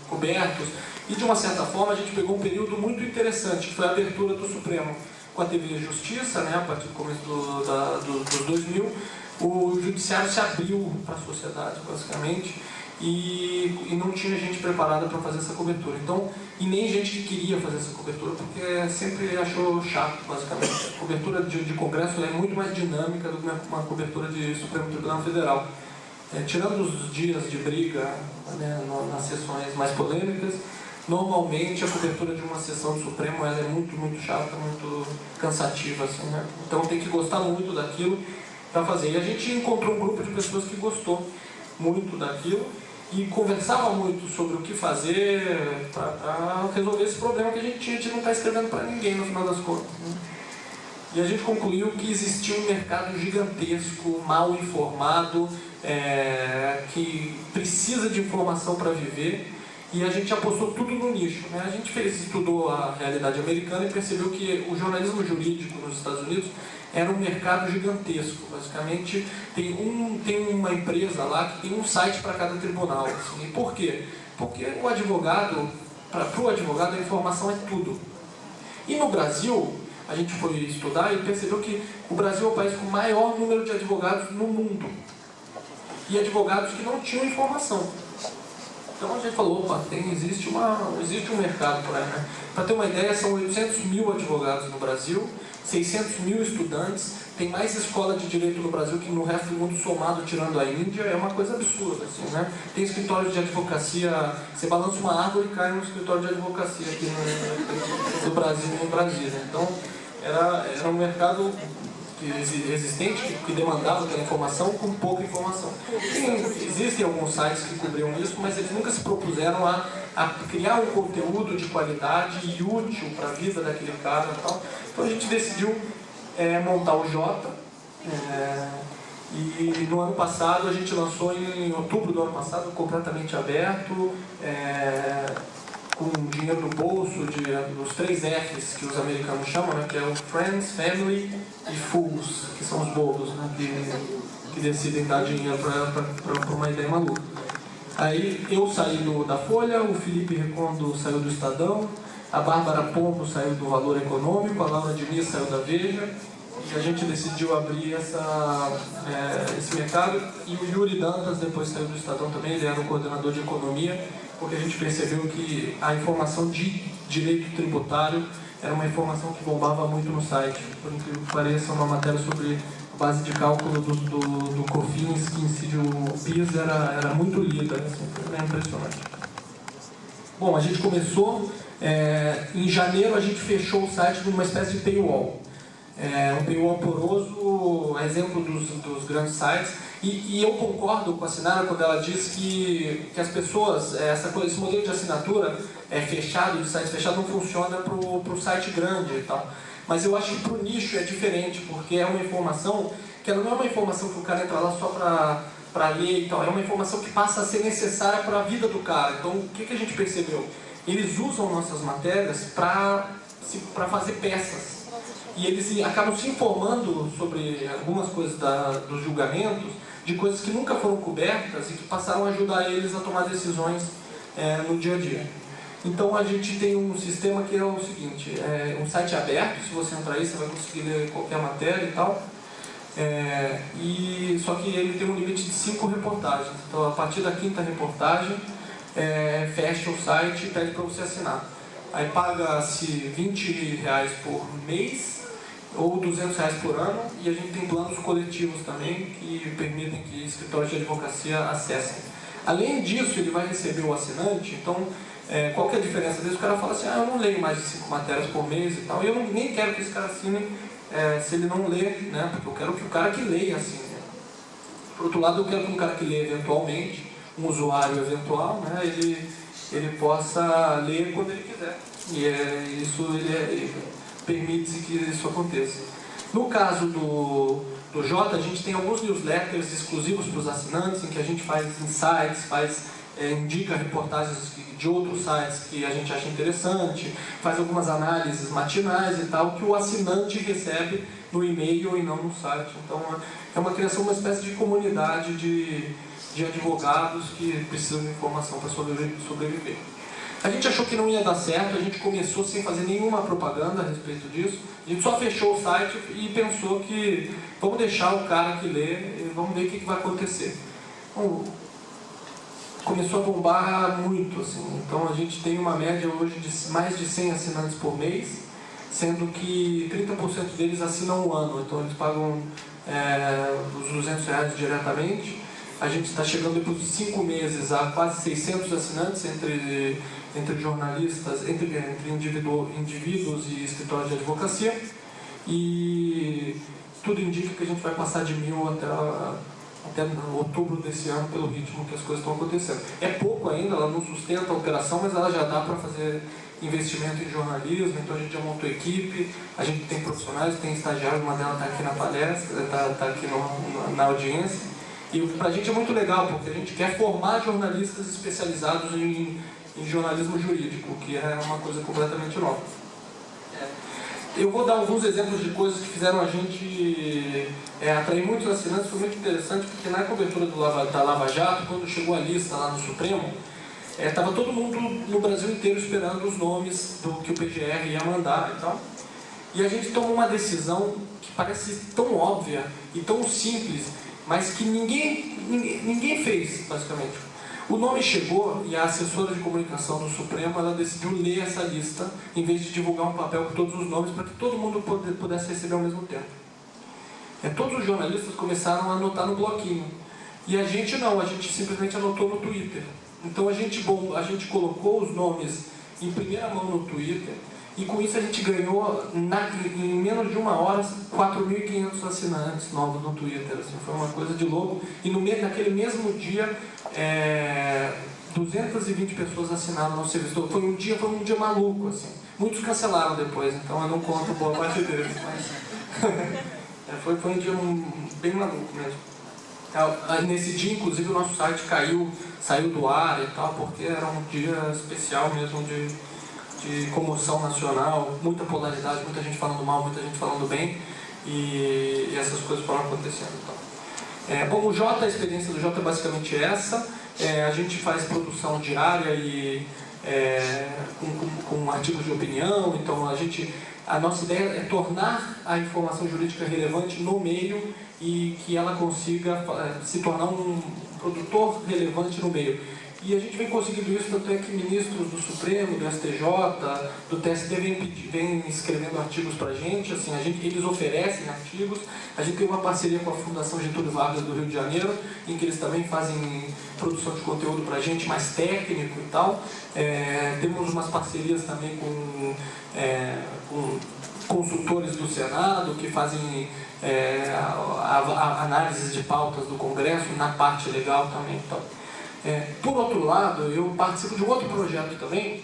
cobertos. E de uma certa forma a gente pegou um período muito interessante, que foi a abertura do Supremo com a TV Justiça, né, a partir do começo dos 2000, o judiciário se abriu para a sociedade, basicamente, e não tinha gente preparada para fazer essa cobertura. Então, e nem gente que queria fazer essa cobertura, porque sempre achou chato, basicamente. A cobertura de Congresso é muito mais dinâmica do que uma cobertura de Supremo Tribunal Federal. Tirando os dias de briga, né, nas sessões mais polêmicas, normalmente a cobertura de uma sessão do Supremo ela é muito, muito chata, muito cansativa, assim, né? Então tem que gostar muito daquilo para fazer. E a gente encontrou um grupo de pessoas que gostou muito daquilo e conversava muito sobre o que fazer para resolver esse problema que a gente tinha de não estar escrevendo para ninguém no final das contas, né? E a gente concluiu que existia um mercado gigantesco, mal informado, que precisa de informação para viver, e a gente apostou tudo no nicho, né? A gente estudou a realidade americana e percebeu que o jornalismo jurídico nos Estados Unidos era um mercado gigantesco. Basicamente, tem uma empresa lá que tem um site para cada tribunal. Assim. E por quê? Porque o advogado, para o advogado, a informação é tudo. E no Brasil, a gente foi estudar e percebeu que o Brasil é o país com o maior número de advogados no mundo. E advogados que não tinham informação. Então a gente falou, opa, existe um mercado por aí, né? Para ter uma ideia, são 800 mil advogados no Brasil, 600 mil estudantes, tem mais escola de direito no Brasil que no resto do mundo somado, tirando a Índia, é uma coisa absurda, assim, né? Tem escritórios de advocacia, você balança uma árvore e cai no escritório de advocacia aqui no Brasil, em Brasília. Então, era um mercado existente que demandava aquela informação com pouca informação. Existem alguns sites que cobriam isso, mas eles nunca se propuseram a criar um conteúdo de qualidade e útil para a vida daquele cara e tal. Então a gente decidiu montar o Jota, e no ano passado a gente lançou, em outubro do ano passado, completamente aberto, com dinheiro no bolso, dos 3 Fs que os americanos chamam, né, que é o Friends, Family e Fools, que são os bobos, né, que decidem dar dinheiro para uma ideia maluca. Aí eu saí da Folha, o Felipe Recondo saiu do Estadão, a Bárbara Pombo saiu do Valor Econômico, a Laura Diniz saiu da Veja, e a gente decidiu abrir esse mercado, e o Yuri Dantas depois saiu do Estadão também, ele era o coordenador de economia, porque a gente percebeu que a informação de direito tributário era uma informação que bombava muito no site. Por incrível que pareça, uma matéria sobre base de cálculo do COFINS, que incide o PIS, era muito lida, assim, era impressionante. Bom, a gente começou, em janeiro a gente fechou o site numa espécie de paywall. Um paywall poroso, exemplo dos grandes sites, e eu concordo com a Sinara quando ela diz que as pessoas, esse modelo de assinatura fechado, de site fechado, não funciona para o site grande e tal. Mas eu acho que para o nicho é diferente, porque é uma informação que ela não é uma informação que o cara entra lá só para ler e tal, é uma informação que passa a ser necessária para a vida do cara. Então, o que a gente percebeu? Eles usam nossas matérias para fazer peças. E eles acabam se informando sobre algumas coisas dos julgamentos, de coisas que nunca foram cobertas e que passaram a ajudar eles a tomar decisões no dia a dia. Então a gente tem um sistema que é o seguinte, um site aberto, se você entrar aí você vai conseguir ler qualquer matéria e tal, só que ele tem um limite de 5 reportagens. Então a partir da 5ª reportagem, fecha o site e pede para você assinar. Aí paga-se R$20 por mês ou R$200 por ano, e a gente tem planos coletivos também que permitem que escritórios de advocacia acessem. Além disso, ele vai receber o assinante, então qual que é a diferença disso? O cara fala assim, eu não leio mais de 5 matérias por mês e tal, e eu nem quero que esse cara assine se ele não lê, né? Porque eu quero que o cara que leia assine. Por outro lado, eu quero que um cara que lê eventualmente, um usuário eventual, né, ele possa ler quando ele quiser. E isso permite que isso aconteça. No caso do Jota, a gente tem alguns newsletters exclusivos para os assinantes, em que a gente faz insights, indica reportagens de outros sites que a gente acha interessante, faz algumas análises matinais e tal, que o assinante recebe no e-mail e não no site. Então é uma criação, uma espécie de comunidade de advogados que precisam de informação para sobreviver. A gente achou que não ia dar certo, a gente começou sem fazer nenhuma propaganda a respeito disso, a gente só fechou o site e pensou que vamos deixar o cara que lê e vamos ver o que vai acontecer. Bom, começou a bombar muito, assim. Então a gente tem uma média hoje de mais de 100 assinantes por mês, sendo que 30% deles assinam um ano, então eles pagam os R$200 diretamente. A gente está chegando depois de 5 meses a quase 600 assinantes entre jornalistas, entre indivíduos e escritórios de advocacia, e tudo indica que a gente vai passar de 1.000 até outubro desse ano, pelo ritmo que as coisas estão acontecendo. É pouco ainda, ela não sustenta a operação, mas ela já dá para fazer investimento em jornalismo, então a gente já montou equipe, a gente tem profissionais, tem estagiários, uma delas está aqui na palestra, está aqui na audiência, e para a gente é muito legal, porque a gente quer formar jornalistas especializados em jornalismo jurídico, que é uma coisa completamente nova. Eu vou dar alguns exemplos de coisas que fizeram a gente atrair muitos assinantes. Foi muito interessante, porque na cobertura da Lava Jato, quando chegou a lista lá no Supremo, estava todo mundo no Brasil inteiro esperando os nomes do que o PGR ia mandar e tal. E a gente tomou uma decisão que parece tão óbvia e tão simples, mas que ninguém fez, basicamente. O nome chegou e a assessora de comunicação do Supremo, ela decidiu ler essa lista, em vez de divulgar um papel com todos os nomes, para que todo mundo pudesse receber ao mesmo tempo. Todos os jornalistas começaram a anotar no bloquinho. E a gente não, a gente simplesmente anotou no Twitter. Então a gente colocou os nomes em primeira mão no Twitter, e com isso a gente ganhou, em menos de uma hora, 4.500 assinantes novos no Twitter. Assim, foi uma coisa de louco. E naquele mesmo dia, 220 pessoas assinaram nosso serviço. Foi um dia maluco, assim. Muitos cancelaram depois, então eu não conto boa parte deles. Mas foi um dia bem maluco mesmo. Nesse dia, inclusive, o nosso site saiu do ar e tal, porque era um dia especial mesmo de comoção nacional, muita polaridade, muita gente falando mal, muita gente falando bem, e essas coisas foram acontecendo. Então. Bom, a experiência do Jota é basicamente essa. A gente faz produção diária e com artigos de opinião, então a nossa ideia é tornar a informação jurídica relevante no meio e que ela consiga se tornar um produtor relevante no meio. E a gente vem conseguindo isso, tanto é que ministros do Supremo, do STJ, do TST vêm escrevendo artigos para a gente, assim, eles oferecem artigos. A gente tem uma parceria com a Fundação Getúlio Vargas do Rio de Janeiro, em que eles também fazem produção de conteúdo para a gente, mais técnico e tal. Temos umas parcerias também com consultores do Senado, que fazem análises de pautas do Congresso, na parte legal também. Então, por outro lado, eu participo de um outro projeto também,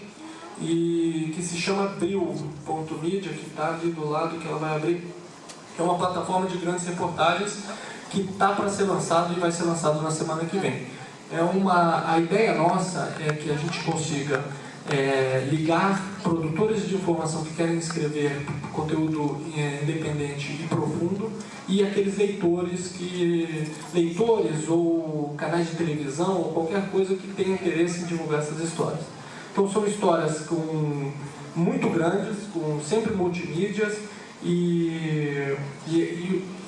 que se chama Bril.media, que está ali do lado, que ela vai abrir, que é uma plataforma de grandes reportagens que está para ser lançado e vai ser lançado na semana que vem. A ideia nossa é que a gente consiga ligar produtores de informação que querem escrever conteúdo independente e profundo e aqueles leitores ou canais de televisão ou qualquer coisa que tenha interesse em divulgar essas histórias. Então são histórias muito grandes, com sempre multimídias, e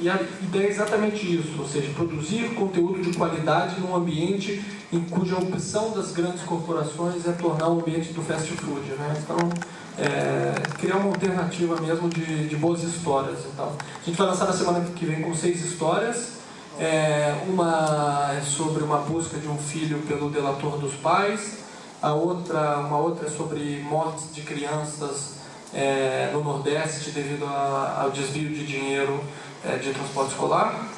a ideia é exatamente isso, ou seja, produzir conteúdo de qualidade num ambiente em cuja opção das grandes corporações é tornar o ambiente do fast food, né? Então, criar uma alternativa mesmo de boas histórias e tal. A gente vai lançar na semana que vem com 6 histórias. Uma é sobre uma busca de um filho pelo delator dos pais, uma outra é sobre mortes de crianças no Nordeste devido ao desvio de dinheiro de transporte escolar.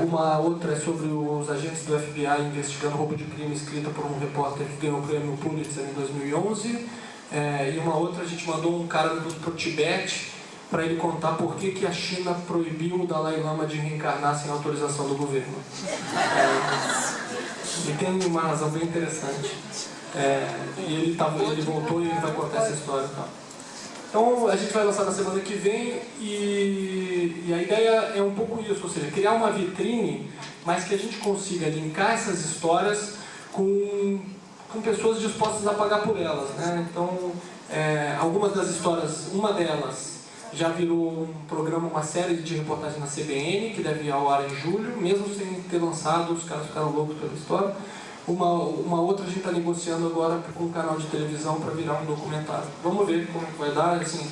Uma outra é sobre os agentes do FBI investigando roubo de crime, escrita por um repórter que ganhou o prêmio Pulitzer em 2011. E uma outra, a gente mandou um cara para o Tibete para ele contar por que a China proibiu o Dalai Lama de reencarnar sem autorização do governo. E tem uma razão bem interessante. E ele voltou e ele vai contar essa história. Tá? Então a gente vai lançar na semana que vem e a ideia é um pouco isso, ou seja, criar uma vitrine, mas que a gente consiga linkar essas histórias com pessoas dispostas a pagar por elas, né? Então, algumas das histórias, uma delas já virou um programa, uma série de reportagens na CBN, que deve ir ao ar em julho, mesmo sem ter lançado, os caras ficaram loucos pela história. Uma outra a gente está negociando agora com um canal de televisão para virar um documentário. Vamos ver como vai dar. Assim,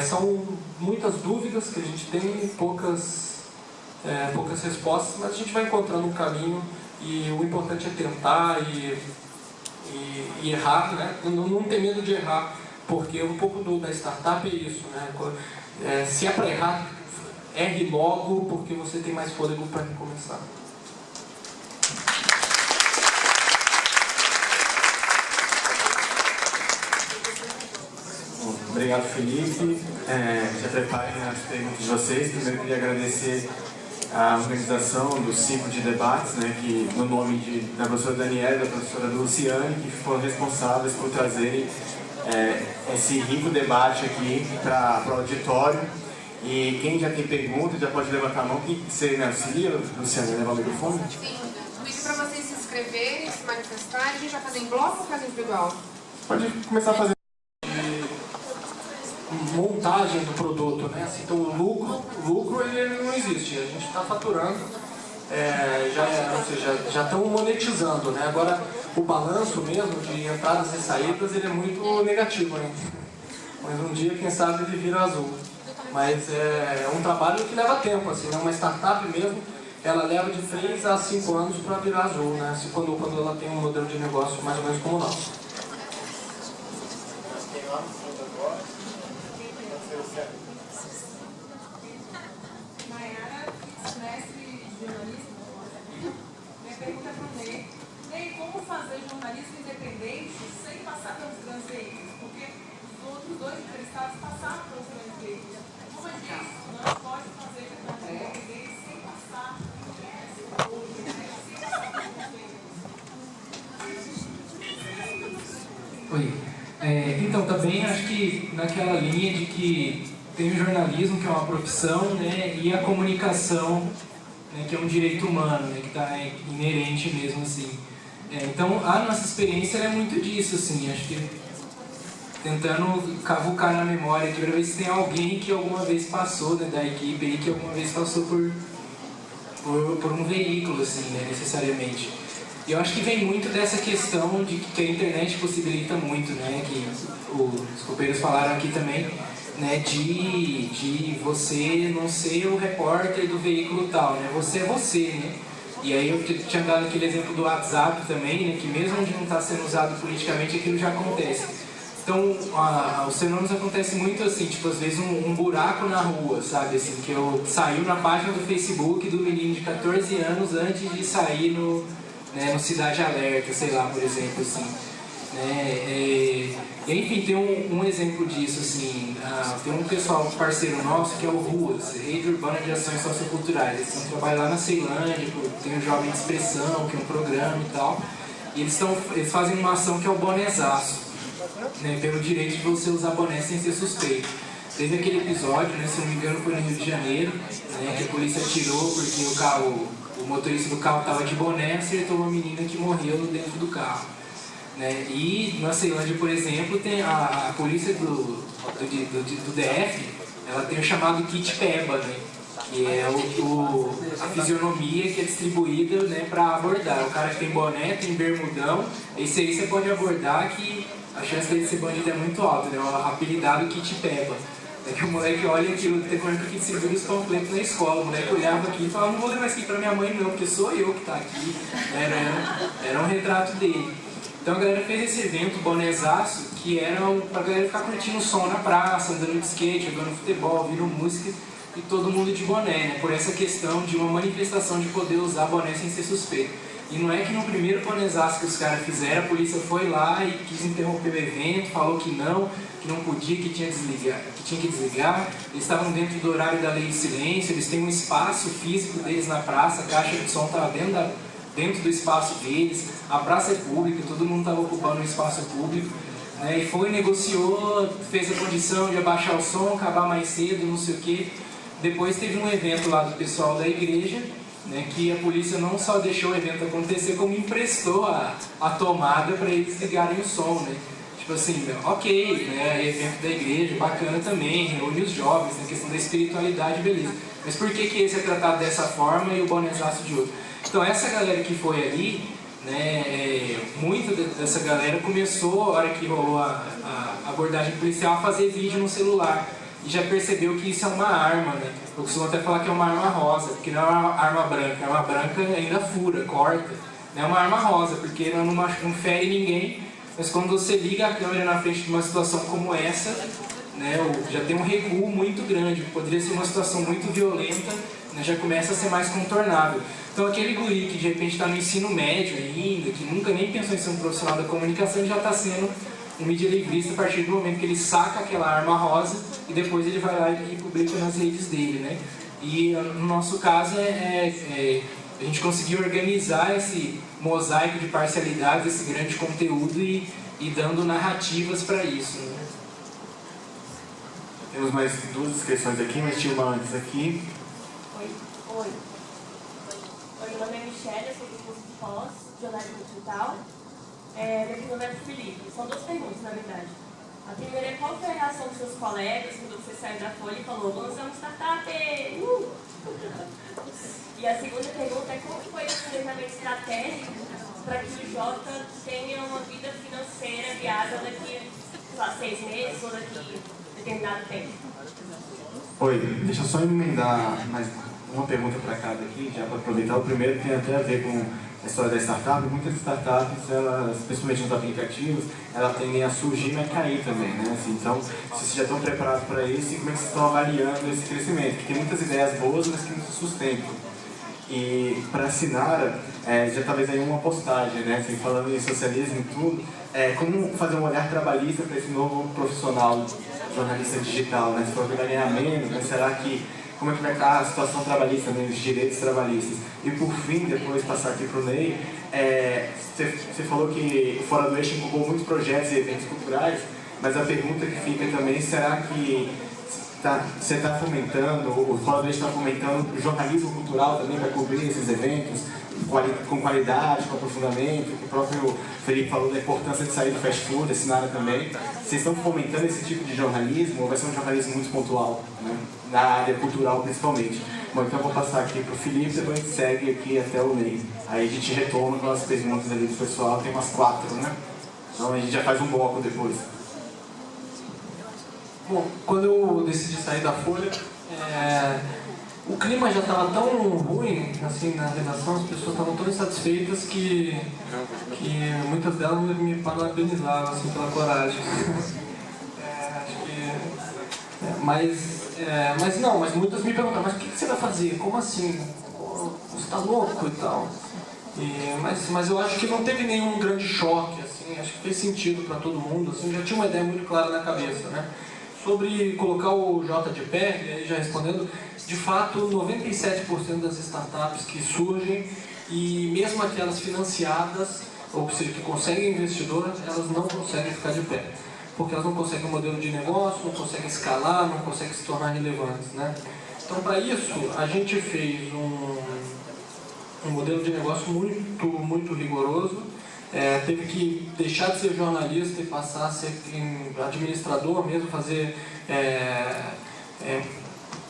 são muitas dúvidas que a gente tem, poucas respostas, mas a gente vai encontrando um caminho e o importante é tentar e errar, né? Não ter medo de errar, porque um pouco da startup é isso, né? Se é para errar, erre logo, porque você tem mais fôlego para recomeçar. Obrigado, Felipe. Já preparem as perguntas de vocês. Primeiro, eu queria agradecer a organização do ciclo de debates, né, que, no nome da professora Daniela e da professora Luciane, que foram responsáveis por trazerem esse rico debate aqui para o auditório. E quem já tem pergunta já pode levantar a mão. Você me auxilia, Luciane, levar o microfone? Sim, pedir para vocês se inscreverem, se manifestarem. A gente vai fazer em bloco ou fazer individual? Pode começar a fazer. Montagem do produto, né? Assim, então o lucro ele não existe, a gente está faturando, já estão monetizando, né? Agora o balanço mesmo de entradas e saídas ele é muito negativo ainda, mas um dia quem sabe ele vira azul, mas é um trabalho que leva tempo, assim, né? Uma startup mesmo, ela leva de 3 a 5 anos para virar azul, né? Assim, quando ela tem um modelo de negócio mais ou menos como o nosso. Maiara, mestre de jornalismo. Minha pergunta é para o Ney. Ney, como fazer jornalismo independente sem passar pelos grandes veículos? Porque os outros 2 entrevistados passaram pelos grandes veículos. Como é que não pode fazer jornalismo independente sem passar pelos veículos? Oi. Então, também acho que naquela linha de que tem o jornalismo, que é uma profissão, né, e a comunicação, né, que é um direito humano, né, que está inerente mesmo, assim. Então, a nossa experiência é muito disso, assim, acho que tentando cavucar na memória aqui para ver se tem alguém que alguma vez passou, né, da equipe aí, que alguma vez passou por um veículo, assim, né, necessariamente. E eu acho que vem muito dessa questão de que a internet possibilita muito, né? Que os companheiros falaram aqui também, né? De você não ser o repórter do veículo tal, né? Você é você, né? E aí eu tinha dado aquele exemplo do WhatsApp também, né? Que mesmo onde não está sendo usado politicamente, aquilo já acontece. Então, os fenômenos acontecem muito assim, tipo, às vezes um buraco na rua, sabe? Assim, que eu saiu na página do Facebook do menino de 14 anos antes de sair no Cidade Alerta, sei lá, por exemplo, assim. Né? Enfim, tem um exemplo disso, assim, tem um pessoal parceiro nosso que é o RUAS, Rede Urbana de Ações Socioculturais. Eles estão trabalhando lá na Ceilândia, tem o Jovem de Expressão, que é um programa e tal. E eles fazem uma ação que é o bonezaço, né, pelo direito de você usar boné sem ser suspeito. Teve aquele episódio, né, se não me engano foi no Rio de Janeiro, né, que a polícia atirou porque o motorista do carro estava de boné e acertou uma menina que morreu dentro do carro. Né? E na Ceilândia, por exemplo, tem a polícia do DF, ela tem o chamado kit PEBA, né? Que é a fisionomia que é distribuída, né, para abordar. O cara que tem boné, tem bermudão, esse aí você pode abordar que a chance dele ser bandido é muito alta, né? O apelidado kit PEBA. É que o moleque olha aquilo, teve um que distribui os panfletos na escola, o moleque olhava aqui e falava, não vou levar isso aqui pra minha mãe não, porque sou eu que tá aqui. Era um retrato dele. Então a galera fez esse evento, bonezaço, que era pra galera ficar curtindo o som na praça, andando de skate, jogando futebol, ouvindo música, e todo mundo de boné, né? Por essa questão de uma manifestação de poder usar boné sem ser suspeito. E não é que no primeiro bonezaço que os caras fizeram, a polícia foi lá e quis interromper o evento, falou que não podia, que tinha que desligar. Eles estavam dentro do horário da lei de silêncio, eles têm um espaço físico deles na praça, a caixa de som estava dentro do espaço deles, a praça é pública, todo mundo estava ocupando o espaço público, né? E foi, negociou, fez a condição de abaixar o som, acabar mais cedo, não sei o quê. Depois teve um evento lá do pessoal da igreja, né, que a polícia não só deixou o evento acontecer, como emprestou a tomada para eles ligarem o som, né? Tipo assim, ok, né, evento da igreja, bacana também, reúne os jovens, na questão da espiritualidade, beleza. Mas por que esse é tratado dessa forma e o bonezaço de outro? Então essa galera que foi ali, né, muita dessa galera começou, a hora que rolou a abordagem policial, a fazer vídeo no celular. E já percebeu que isso é uma arma, né? Eu costumo até falar que é uma arma rosa, porque não é uma arma branca. A arma branca ainda fura, corta. É uma arma rosa, porque não fere ninguém. Mas quando você liga a câmera na frente de uma situação como essa, né, já tem um recuo muito grande. Poderia ser uma situação muito violenta, né, já começa a ser mais contornável. Então aquele guri que de repente está no ensino médio ainda, que nunca nem pensou em ser um profissional da comunicação, ele já está sendo um mídia livrista a partir do momento que ele saca aquela arma rosa e depois ele vai lá e publica nas redes dele, né? E no nosso caso a gente conseguiu organizar esse mosaico de parcialidades, esse grande conteúdo e dando narrativas para isso, né? Temos mais duas inscrições aqui, mas tinha uma antes aqui. Oi, meu nome é Michelle, eu sou do curso de pós, jornalismo digital. Meu nome é Felipe. São duas perguntas, na verdade. A primeira é qual foi a reação dos seus colegas quando você saiu da Folha e falou, vamos ser uma startup! E a segunda pergunta é como foi esse planejamento estratégico para que o Jota tenha uma vida financeira viável daqui, sei lá, 6 meses ou daqui determinado tempo? Oi, deixa eu só emendar mais uma pergunta para cada aqui, já para aproveitar. O primeiro tem até a ver com a história da startup. Muitas startups, elas, principalmente nos aplicativos, elas tendem a surgir e a cair também, né? Assim, então, se vocês já estão preparados para isso, e como é que vocês estão avaliando esse crescimento? Porque tem muitas ideias boas, mas que não se sustentam. E para a Sinara, já talvez aí uma postagem, né? Assim, falando em socialismo e tudo, como fazer um olhar trabalhista para esse novo profissional jornalista digital, né? Se for vai ganhar menos, né? Será que como é que vai estar a situação trabalhista, né, os direitos trabalhistas? E por fim, depois passar aqui para o Ney, você falou que o Fora do Eixo incubou muitos projetos e eventos culturais, mas a pergunta que fica também, será que você está fomentando, o Fora do Eixo está fomentando o jornalismo cultural também para cobrir esses eventos? com qualidade, com aprofundamento, que o próprio Felipe falou da importância de sair do fast food, desse nada também. Vocês estão fomentando esse tipo de jornalismo ou vai ser um jornalismo muito pontual, né? Na área cultural principalmente? Bom, então eu vou passar aqui para o Felipe, depois a gente segue aqui até o Ney. Aí a gente retoma com as perguntas ali do pessoal, tem umas 4, né? Então a gente já faz um bloco depois. Bom, quando eu decidi sair da Folha, o clima já estava tão ruim assim, na redação, as pessoas estavam tão insatisfeitas que muitas delas me parabenizaram assim, pela coragem. Acho que, mas muitas me perguntaram, mas o que você vai fazer? Como assim? Você está louco e tal? Mas eu acho que não teve nenhum grande choque, assim, acho que fez sentido para todo mundo, assim, já tinha uma ideia muito clara na cabeça, né? Sobre colocar o J de pé, e aí já respondendo, de fato 97% das startups que surgem, e mesmo aquelas financiadas, ou seja, que conseguem investidor, elas não conseguem ficar de pé. Porque elas não conseguem um modelo de negócio, não conseguem escalar, não conseguem se tornar relevantes, né? Então, para isso, a gente fez um modelo de negócio muito rigoroso. Teve que deixar de ser jornalista e passar a ser administrador mesmo, fazer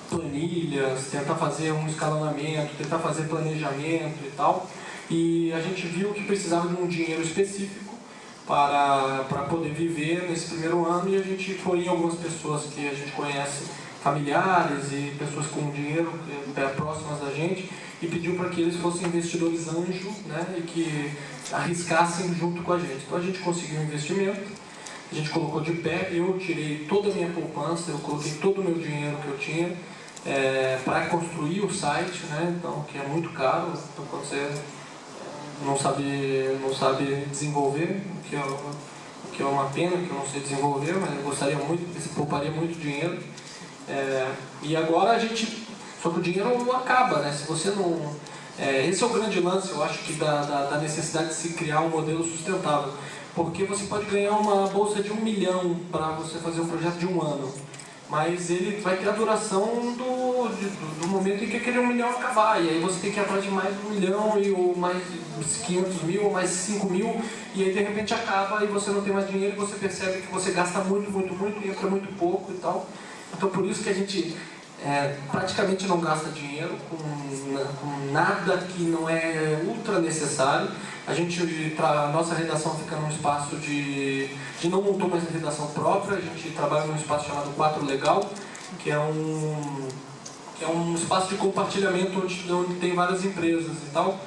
planilhas, tentar fazer um escalonamento, tentar fazer planejamento e tal. E a gente viu que precisava de um dinheiro específico para poder viver nesse primeiro ano, e a gente foi em algumas pessoas que a gente conhece, familiares e pessoas com dinheiro próximas da gente, e pediu para que eles fossem investidores anjo, né, e que arriscassem junto com a gente. Então a gente conseguiu um investimento, a gente colocou de pé, eu tirei toda a minha poupança, eu coloquei todo o meu dinheiro que eu tinha para construir o site, né, então, que é muito caro, então quando você não sabe desenvolver, o que é uma pena, que eu não sei desenvolver, mas eu gostaria muito, porque você pouparia muito dinheiro. E agora a gente... Só que o dinheiro não acaba, né? Se você não... esse é o grande lance, eu acho, que da necessidade de se criar um modelo sustentável. Porque você pode ganhar uma bolsa de 1 milhão para você fazer um projeto de 1 ano. Mas ele vai ter a duração do momento em que aquele 1 milhão acabar. E aí você tem que ir atrás de mais 1 milhão, ou mais 500 mil, ou mais 5 mil. E aí de repente acaba e você não tem mais dinheiro e você percebe que você gasta muito e entra muito pouco e tal. Então por isso que a gente... praticamente não gasta dinheiro com nada que não é ultra necessário. A nossa redação fica num espaço de não montou mais a redação própria, a gente trabalha num espaço chamado 4 Legal, que é um espaço de compartilhamento onde tem várias empresas e tal.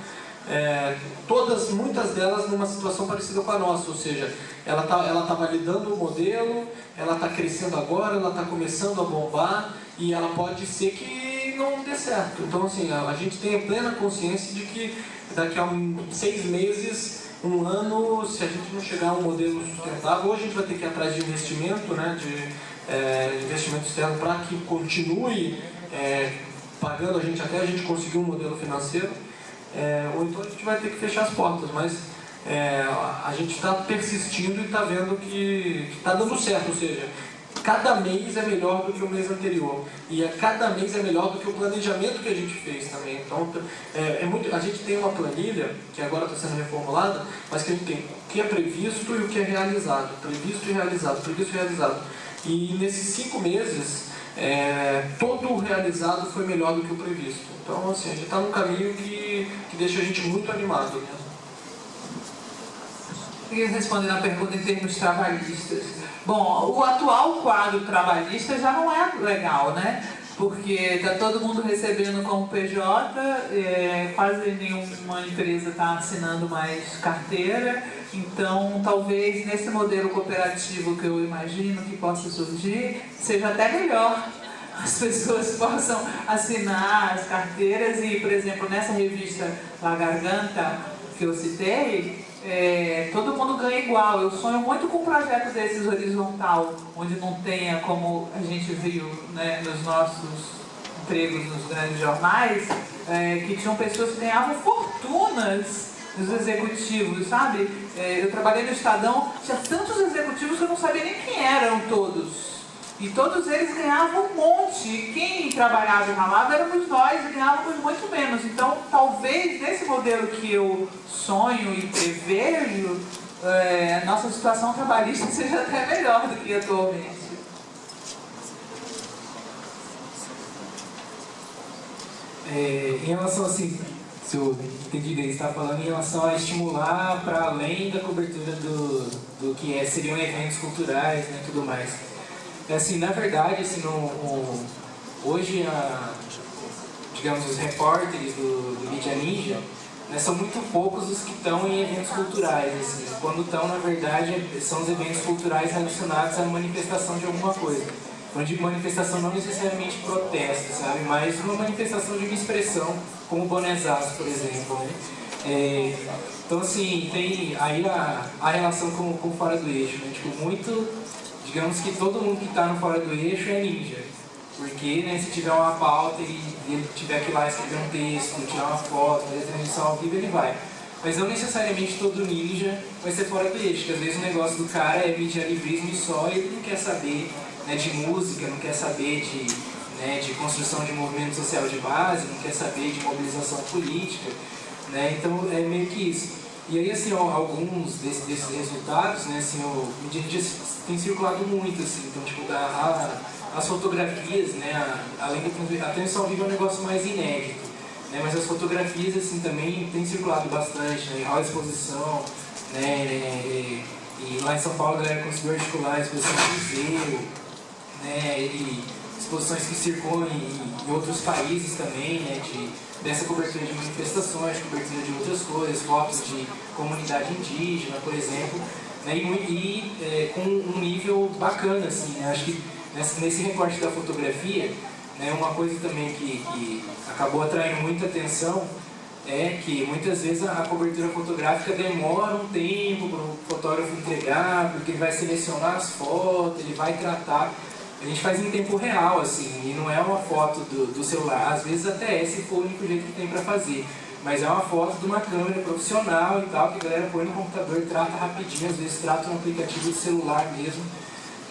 Muitas delas numa situação parecida com a nossa, ou seja, ela tá validando o modelo, ela está crescendo agora, ela está começando a bombar, e ela pode ser que não dê certo. Então, assim, a gente tem a plena consciência de que daqui a 6 meses, 1 ano, se a gente não chegar a um modelo sustentável, ou a gente vai ter que ir atrás de investimento, né, de investimento externo para que continue pagando a gente até a gente conseguir um modelo financeiro, ou então a gente vai ter que fechar as portas, mas a gente está persistindo e está vendo que está dando certo, ou seja, cada mês é melhor do que o mês anterior, e a cada mês é melhor do que o planejamento que a gente fez também. Então, a gente tem uma planilha, que agora está sendo reformulada, mas que a gente tem o que é previsto e o que é realizado, previsto e realizado. E nesses 5 meses, todo o realizado foi melhor do que o previsto. Então, assim, a gente está num caminho que deixa a gente muito animado mesmo. Queria responder a pergunta em termos trabalhistas. Bom, o atual quadro trabalhista já não é legal, né? Porque está todo mundo recebendo como PJ, quase nenhuma empresa está assinando mais carteira, então talvez nesse modelo cooperativo que eu imagino que possa surgir, seja até melhor. As pessoas possam assinar as carteiras e, por exemplo, nessa revista La Garganta que eu citei, todo mundo ganha igual. Eu sonho muito com um projeto desses horizontal, onde não tenha, como a gente viu, né, nos nossos empregos nos grandes jornais, que tinham pessoas que ganhavam fortunas dos executivos, sabe? Eu trabalhei no Estadão, tinha tantos executivos que eu não sabia nem quem eram todos. E todos eles ganhavam um monte. E quem trabalhava e ralava éramos nós e ganhávamos muito menos. Então, talvez nesse modelo que eu sonho e prevejo, nossa situação trabalhista seja até melhor do que atualmente. Em relação assim, se eu entendi bem, você está falando em relação a estimular para além da cobertura do que seriam eventos culturais, né, tudo mais. Assim, na verdade, assim, hoje, digamos, os repórteres do Mídia Ninja, né, são muito poucos os que estão em eventos culturais. Assim. Quando estão, na verdade, são os eventos culturais relacionados à manifestação de alguma coisa. Quando digo manifestação, não necessariamente protesto, sabe? Mas uma manifestação de uma expressão, como o bonezaço, por exemplo. Né? Então, assim, tem aí a relação com fora do eixo. Né? Tipo, digamos que todo mundo que está no fora do eixo é ninja. Porque, né, se tiver uma pauta e ele tiver que ir lá escrever um texto, tirar uma foto, fazer transmissão ao vivo, ele vai. Mas não necessariamente todo ninja vai ser fora do eixo, porque às vezes o negócio do cara é medialivrismo e só, e ele não quer saber, né, de música, não quer saber de construção de movimento social de base, não quer saber de mobilização política, né, então é meio que isso. E aí, assim, alguns desses resultados, né, assim, o Mídia Ninja tem circulado muito, assim, então, tipo, as fotografias, né, além da transmissão ao vivo é um negócio mais inédito, né, mas as fotografias, assim, também tem circulado bastante, né, em hall de exposição, né, e lá em São Paulo a galera conseguiu articular a exposição do museu, né, e exposições que circulam em outros países também, né, dessa cobertura de manifestações, cobertura de outras coisas, fotos de comunidade indígena, por exemplo, né, com um nível bacana, assim, né, acho que nesse recorte da fotografia, né, uma coisa também que acabou atraindo muita atenção é que muitas vezes a cobertura fotográfica demora um tempo para o fotógrafo entregar, porque ele vai selecionar as fotos, ele vai tratar. A gente faz em tempo real, assim, e não é uma foto do celular. Às vezes até se for o único jeito que tem para fazer. Mas é uma foto de uma câmera profissional e tal, que a galera põe no computador, trata rapidinho, às vezes trata um aplicativo de celular mesmo,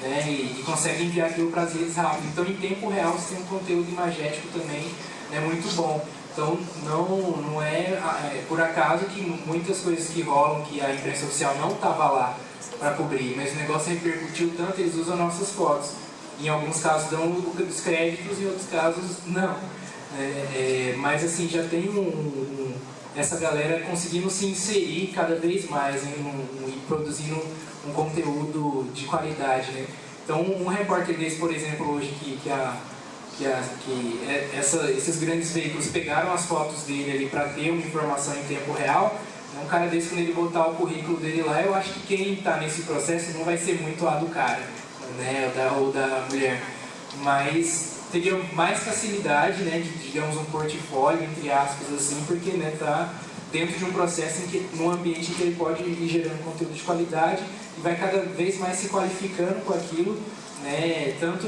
né, e consegue enviar aquilo para as redes rápido. Então, em tempo real, você tem um conteúdo imagético também, né, muito bom. Então, não é por acaso que muitas coisas que rolam, que a imprensa oficial não estava lá para cobrir, mas o negócio repercutiu tanto, eles usam nossas fotos. Em alguns casos dão os créditos, em outros casos não. Mas assim, já tem essa galera conseguindo se inserir cada vez mais, né, e produzindo um conteúdo de qualidade. Né? Então, um repórter desse, por exemplo, hoje, esses grandes veículos pegaram as fotos dele ali para ter uma informação em tempo real, um cara desse, quando ele botar o currículo dele lá, eu acho que quem está nesse processo não vai ser muito a do cara, né, ou da mulher, mas teria mais facilidade, né, de, digamos, um portfólio, entre aspas, assim, porque, né, tá dentro de um processo num ambiente em que ele pode ir gerando conteúdo de qualidade e vai cada vez mais se qualificando com aquilo, né, tanto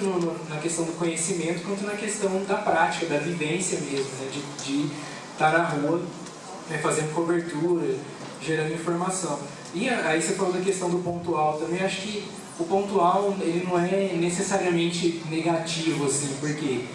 na questão do conhecimento quanto na questão da prática, da vivência mesmo, né, de estar na rua, né, fazendo cobertura, gerando informação. E aí você falou da questão do pontual também, acho que o pontual ele não é necessariamente negativo, assim, porque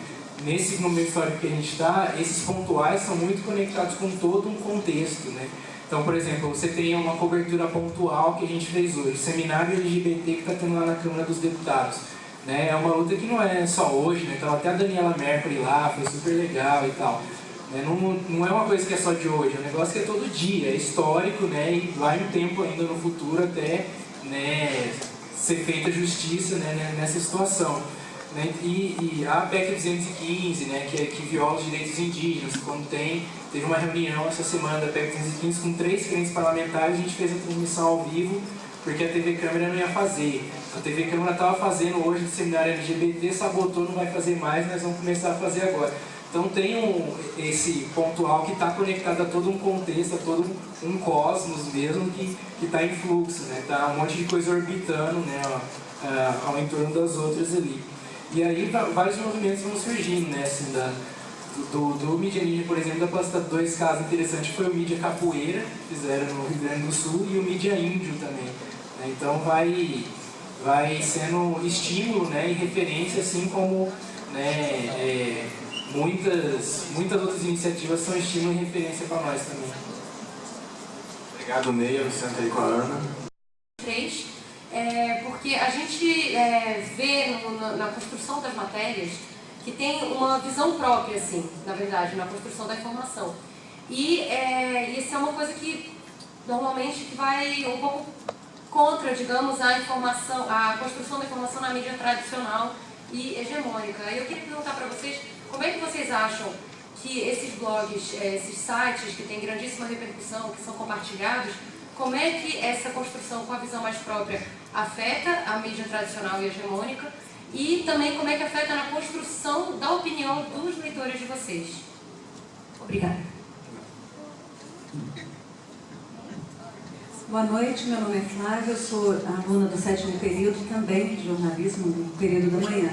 nesse momento histórico que a gente está, esses pontuais são muito conectados com todo um contexto, né? Então, por exemplo, você tem uma cobertura pontual que a gente fez hoje, seminário LGBT que está tendo lá na Câmara dos Deputados, né? É uma luta que não é só hoje, né? Então, até a Daniela Mercury lá, foi super legal e tal. Né? Não é uma coisa que é só de hoje, é um negócio que é todo dia, é histórico, né? E vai um tempo ainda no futuro até, né, ser feita justiça, né, nessa situação. Né? E a PEC 215, né, que viola os direitos indígenas, quando teve uma reunião essa semana da PEC 215 com 3 frentes parlamentares, a gente fez a transmissão ao vivo, porque a TV Câmara não ia fazer. A TV Câmara estava fazendo hoje no seminário LGBT, sabotou, não vai fazer mais, nós vamos começar a fazer agora. Então tem esse pontual que está conectado a todo um contexto, a todo um cosmos mesmo que está em fluxo, né? Tá um monte de coisa orbitando, né, ao entorno das outras ali. E aí vários movimentos vão surgindo, né, assim, do Mídia Ninja, por exemplo, da Plasta 2 casos interessantes foi o Mídia Capoeira, que fizeram no Rio Grande do Sul, e o Mídia Índio também. Né? Então vai sendo estímulo, né, e referência, assim como, né, muitas outras iniciativas são estímulo e referência para nós também. Obrigado, Ney. Eu sento aí com a Ana. Porque a gente vê na construção das matérias que tem uma visão própria, assim, na verdade, na construção da informação. E isso é uma coisa que normalmente que vai um pouco contra, digamos, a construção da informação na mídia tradicional e hegemônica. Eu queria perguntar para vocês como é que vocês acham que esses blogs, esses sites que têm grandíssima repercussão, que são compartilhados, como é que essa construção com a visão mais própria afeta a mídia tradicional e hegemônica e também como é que afeta na construção da opinião dos leitores de vocês? Obrigada. Boa noite, meu nome é Flávia, eu sou aluna do 7º período também de jornalismo, no período da manhã.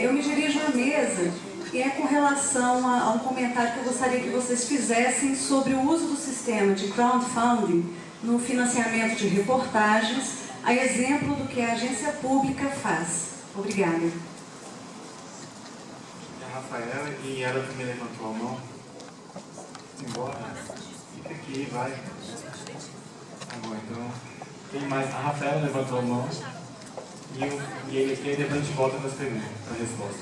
Eu me dirijo à mesa e é com relação a um comentário que eu gostaria que vocês fizessem sobre o uso do sistema de crowdfunding no financiamento de reportagens, a exemplo do que a agência pública faz. Obrigada. A Rafaela, e ela também levantou a mão. Embora. Fica aqui, vai. Tá bom, então. Quem mais? A Rafaela levantou a mão. E ele aqui, aí depois a gente volta para as perguntas, para a resposta.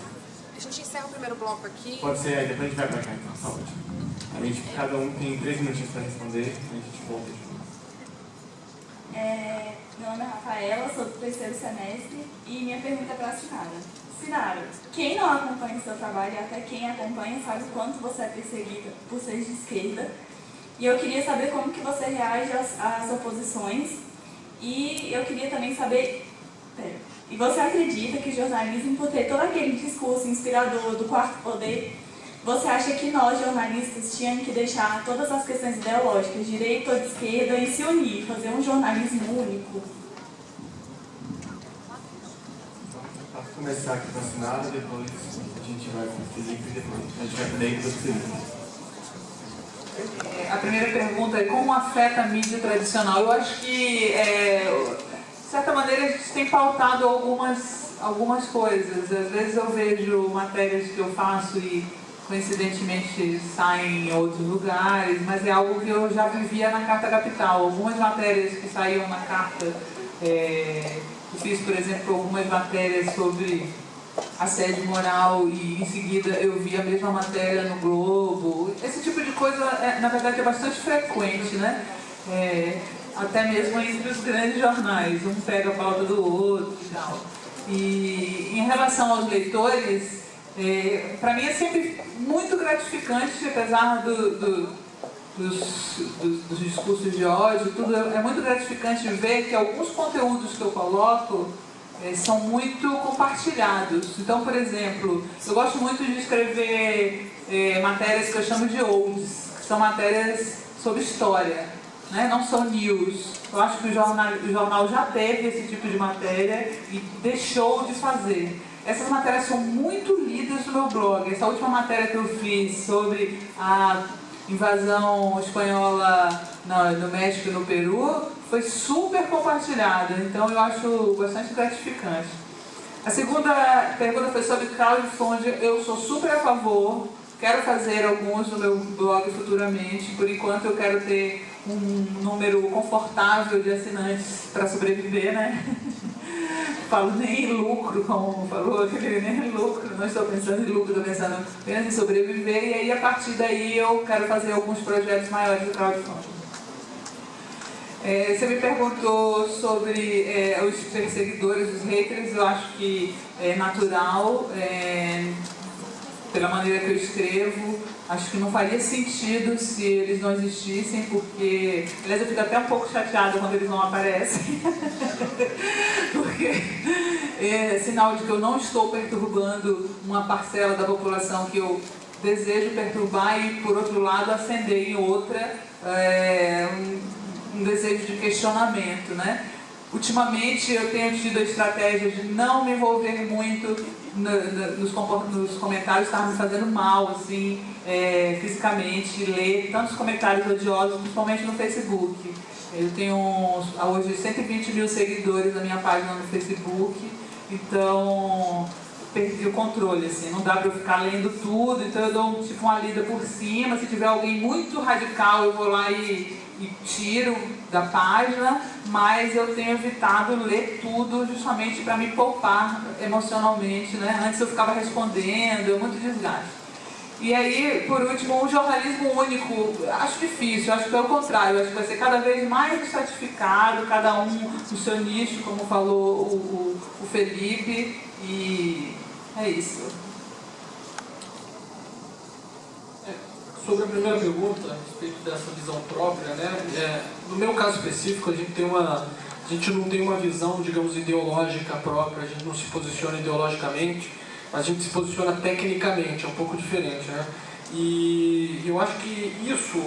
A gente encerra o primeiro bloco aqui. Pode ser, aí depois a gente vai para cá, então. Tá ótimo. A gente, cada um tem 3 minutinhos para responder, a gente volta de novo. Meu nome é Rafaela, sou do 3º semestre e minha pergunta é para a Sinara. Sinara, quem não acompanha o seu trabalho e até quem acompanha sabe o quanto você é perseguida por ser de esquerda. E eu queria saber como que você reage às oposições e eu queria também saber... E você acredita que jornalismo, por ter todo aquele discurso inspirador do quarto poder, você acha que nós, jornalistas, tínhamos que deixar todas as questões ideológicas, direita ou de esquerda, e se unir, fazer um jornalismo único? Então, posso começar aqui com a Sinara, depois a gente vai com o Felipe e depois a gente vai para dentro do Felipe. A primeira pergunta é como afeta a mídia tradicional. Eu acho que, de certa maneira, a gente tem pautado algumas coisas. Às vezes eu vejo matérias que eu faço e coincidentemente saem em outros lugares, mas é algo que eu já vivia na Carta Capital. Algumas matérias que saíam na Carta, eu fiz, por exemplo, algumas matérias sobre assédio moral e em seguida eu vi a mesma matéria no Globo. Esse tipo de coisa, na verdade, é bastante frequente, né? Até mesmo entre os grandes jornais, um pega a pauta do outro e tal. E em relação aos leitores, para mim é sempre muito gratificante, apesar dos discursos de ódio, tudo, é muito gratificante ver que alguns conteúdos que eu coloco são muito compartilhados. Então, por exemplo, eu gosto muito de escrever matérias que eu chamo de olds, que são matérias sobre história, né? Não são news. Eu acho que o jornal já teve esse tipo de matéria e deixou de fazer. Essas matérias são muito lidas no meu blog. Essa última matéria que eu fiz sobre a invasão espanhola no México e no Peru foi super compartilhada, então eu acho bastante gratificante. A segunda pergunta foi sobre crowdfunding. Eu sou super a favor, quero fazer alguns no meu blog futuramente. Por enquanto eu quero ter um número confortável de assinantes para sobreviver, né? Falo nem em lucro, como falou aquele, nem em lucro, não estou pensando em lucro, estou pensando apenas em sobreviver, e aí a partir daí eu quero fazer alguns projetos maiores de crowdfunding. Você me perguntou sobre os perseguidores, os haters. Eu acho que é natural, pela maneira que eu escrevo. Acho que não faria sentido se eles não existissem, porque, aliás, eu fico até um pouco chateada quando eles não aparecem, porque é sinal de que eu não estou perturbando uma parcela da população que eu desejo perturbar e, por outro lado, acender em outra um desejo de questionamento, né? Ultimamente eu tenho tido a estratégia de não me envolver muito nos comentários, estava me fazendo mal, assim, fisicamente, ler tantos comentários odiosos, principalmente no Facebook. Eu tenho hoje 120 mil seguidores na minha página no Facebook, então perdi o controle, assim, não dá para eu ficar lendo tudo, então eu dou tipo uma lida por cima, se tiver alguém muito radical eu vou lá e tiro da página, mas eu tenho evitado ler tudo justamente para me poupar emocionalmente, né? Antes eu ficava respondendo, é muito desgaste. E aí, por último, o jornalismo único, acho difícil, acho que é o contrário, acho que vai ser cada vez mais estratificado, cada um no seu nicho, como falou o Felipe, e é isso. Sobre a primeira pergunta, a respeito dessa visão própria, né? No meu caso específico, a gente não tem uma visão, digamos, ideológica própria, a gente não se posiciona ideologicamente, a gente se posiciona tecnicamente, é um pouco diferente, né? E eu acho que isso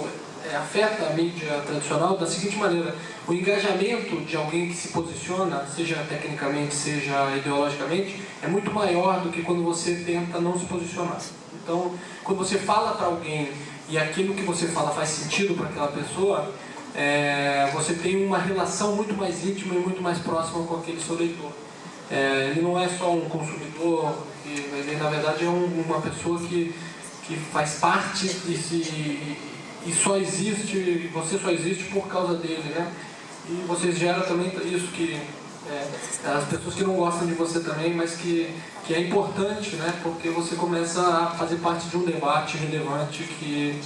afeta a mídia tradicional da seguinte maneira: o engajamento de alguém que se posiciona, seja tecnicamente, seja ideologicamente, é muito maior do que quando você tenta não se posicionar. Então, quando você fala para alguém e aquilo que você fala faz sentido para aquela pessoa, você tem uma relação muito mais íntima e muito mais próxima com aquele seu leitor. Ele não é só um consumidor, ele na verdade é uma pessoa que faz parte e só existe, você só existe por causa dele, né? E você gera também isso que as pessoas que não gostam de você também, mas que é importante, né? Porque você começa a fazer parte de um debate relevante e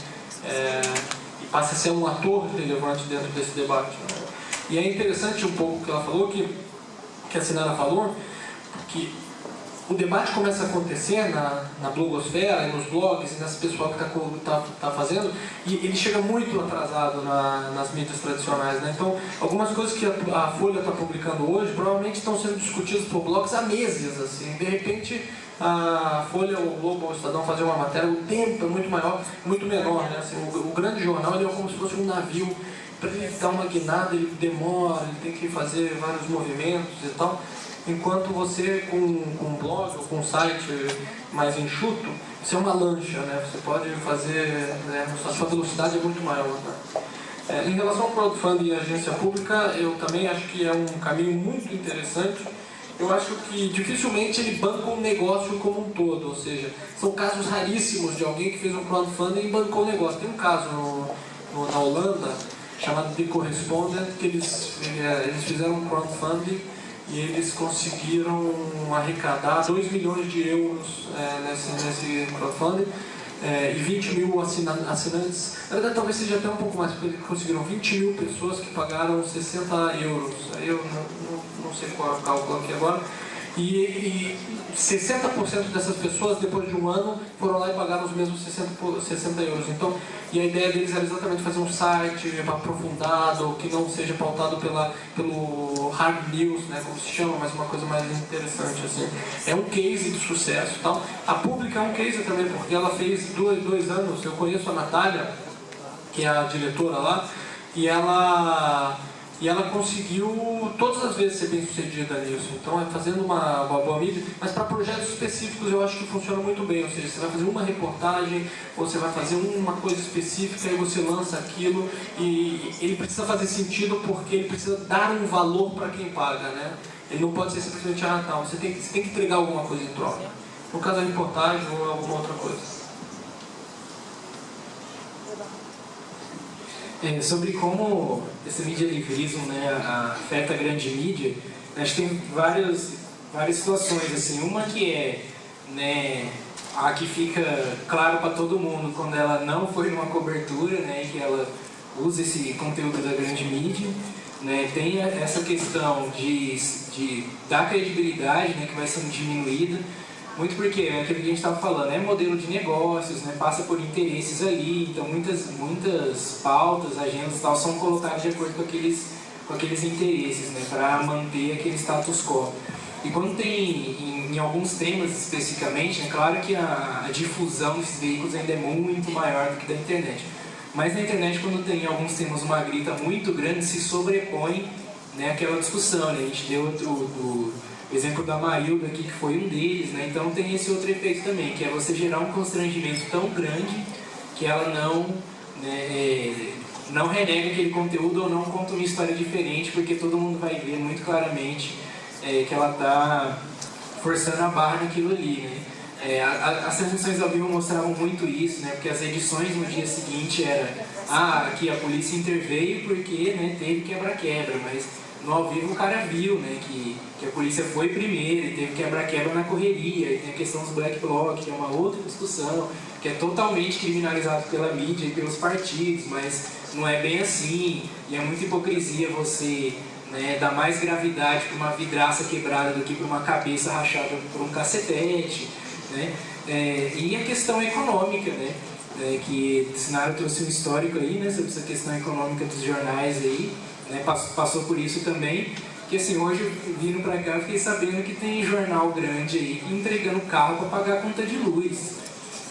passa a ser um ator relevante dentro desse debate, né? E é interessante um pouco o que ela falou, que a Sinara falou, que o debate começa a acontecer na blogosfera, nos blogs, nesse pessoal que está fazendo, e ele chega muito atrasado nas mídias tradicionais, né? Então, algumas coisas que a Folha está publicando hoje provavelmente estão sendo discutidas por blogs há meses, assim. De repente, a Folha, o Globo, o Estadão fazer uma matéria, o tempo é muito maior, muito menor, né? Assim, o grande jornal ele é como se fosse um navio. Para ele dar uma guinada, ele demora, ele tem que fazer vários movimentos e tal. Enquanto você, com um blog ou com um site mais enxuto, você é uma lancha, né? Você pode fazer, né? A sua velocidade é muito maior, né? Em relação ao crowdfunding e agência pública, eu também acho que é um caminho muito interessante. Eu acho que dificilmente ele banca um negócio como um todo, ou seja, são casos raríssimos de alguém que fez um crowdfunding e bancou o negócio. Tem um caso na Holanda, chamado The Correspondent, que eles fizeram um crowdfunding e eles conseguiram arrecadar 2 milhões de euros nesse crowdfunding e 20 mil assinantes. Na verdade, talvez seja até um pouco mais, porque eles conseguiram 20 mil pessoas que pagaram 60 euros. Eu não sei qual é o cálculo aqui agora. E 60% dessas pessoas, depois de um ano, foram lá e pagaram os mesmos 60 euros. Então, e a ideia deles era exatamente fazer um site aprofundado, que não seja pautado pelo hard news, né, como se chama, mas uma coisa mais interessante, assim. É um case de sucesso. Então, a Pública é um case também, porque ela fez 2 anos, eu conheço a Natália, que é a diretora lá, e ela conseguiu todas as vezes ser bem sucedida nisso. Então é fazendo uma boa mídia, mas para projetos específicos eu acho que funciona muito bem. Ou seja, você vai fazer uma reportagem, ou você vai fazer uma coisa específica e você lança aquilo, e ele precisa fazer sentido porque ele precisa dar um valor para quem paga, né? Ele não pode ser simplesmente, você tem que entregar alguma coisa em troca. No caso da reportagem ou alguma outra coisa. Sobre como esse medialivrismo, né, afeta a grande mídia, acho que tem várias situações, assim. Uma que é, né, a que fica claro para todo mundo quando ela não foi numa cobertura, né, que ela usa esse conteúdo da grande mídia, né. Tem essa questão de dar credibilidade, né, que vai sendo diminuída. Muito porque é aquilo que a gente estava falando, é modelo de negócios, né, passa por interesses ali, então muitas pautas, agendas e tal são colocadas de acordo com aqueles interesses, né, para manter aquele status quo. E quando tem, em alguns temas especificamente, é claro que a difusão desses veículos ainda é muito maior do que da internet. Mas na internet, quando tem alguns temas uma grita muito grande, se sobrepõe, né, aquela discussão, né, a gente deu o exemplo da Marilda aqui, que foi um deles, né? Então tem esse outro efeito também, que é você gerar um constrangimento tão grande que ela não renega aquele conteúdo ou não conta uma história diferente, porque todo mundo vai ver muito claramente que ela está forçando a barra naquilo ali, né? As transmissões ao vivo mostravam muito isso, né? Porque as edições no dia seguinte era aqui a polícia interveio porque, né, teve quebra-quebra, mas no ao vivo o cara viu, né, que a polícia foi primeiro e teve quebra-quebra na correria, e tem a questão dos black bloc, que é uma outra discussão, que é totalmente criminalizado pela mídia e pelos partidos, mas não é bem assim, e é muita hipocrisia você, né, dar mais gravidade para uma vidraça quebrada do que para uma cabeça rachada por um cacetete, né? E a questão econômica, né? Que o Sinara trouxe um histórico aí, né, sobre essa questão econômica dos jornais aí, né, passou por isso também, que assim, hoje vindo pra cá eu fiquei sabendo que tem jornal grande aí entregando carro para pagar a conta de luz.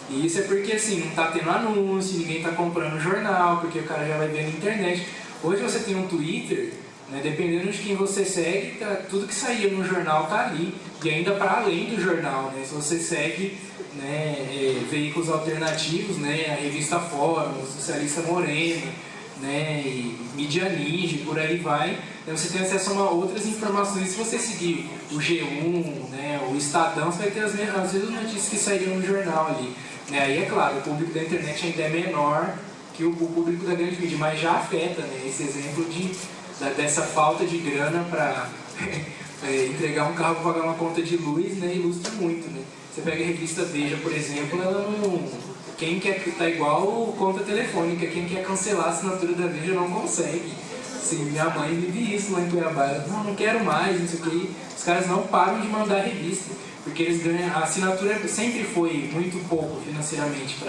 E isso é porque assim, não tá tendo anúncio, ninguém tá comprando jornal, porque o cara já vai ver na internet. Hoje você tem um Twitter, né, dependendo de quem você segue, tudo que saía no jornal tá ali. E ainda para além do jornal, né, se você segue, né, veículos alternativos, né, a revista Fórum, o Socialista Moreno, né, e Mídia Ninja, por aí vai, então você tem acesso a outras informações. Se você seguir o G1, né, o Estadão, você vai ter as mesmas notícias que saíram no jornal ali, né. Aí é claro, o público da internet ainda é menor que o público da grande mídia, mas já afeta, né, esse exemplo dessa falta de grana para entregar um carro para pagar uma conta de luz, né, ilustra muito, né. Você pega a revista Veja, por exemplo, ela não... Quem quer tá igual conta telefônica, quem quer cancelar a assinatura da Veja não consegue. Sim, minha mãe vive isso lá em Cuiabá. Ela, não quero mais, não sei o que. Os caras não param de mandar revista, porque eles ganham. A assinatura sempre foi muito pouco financeiramente.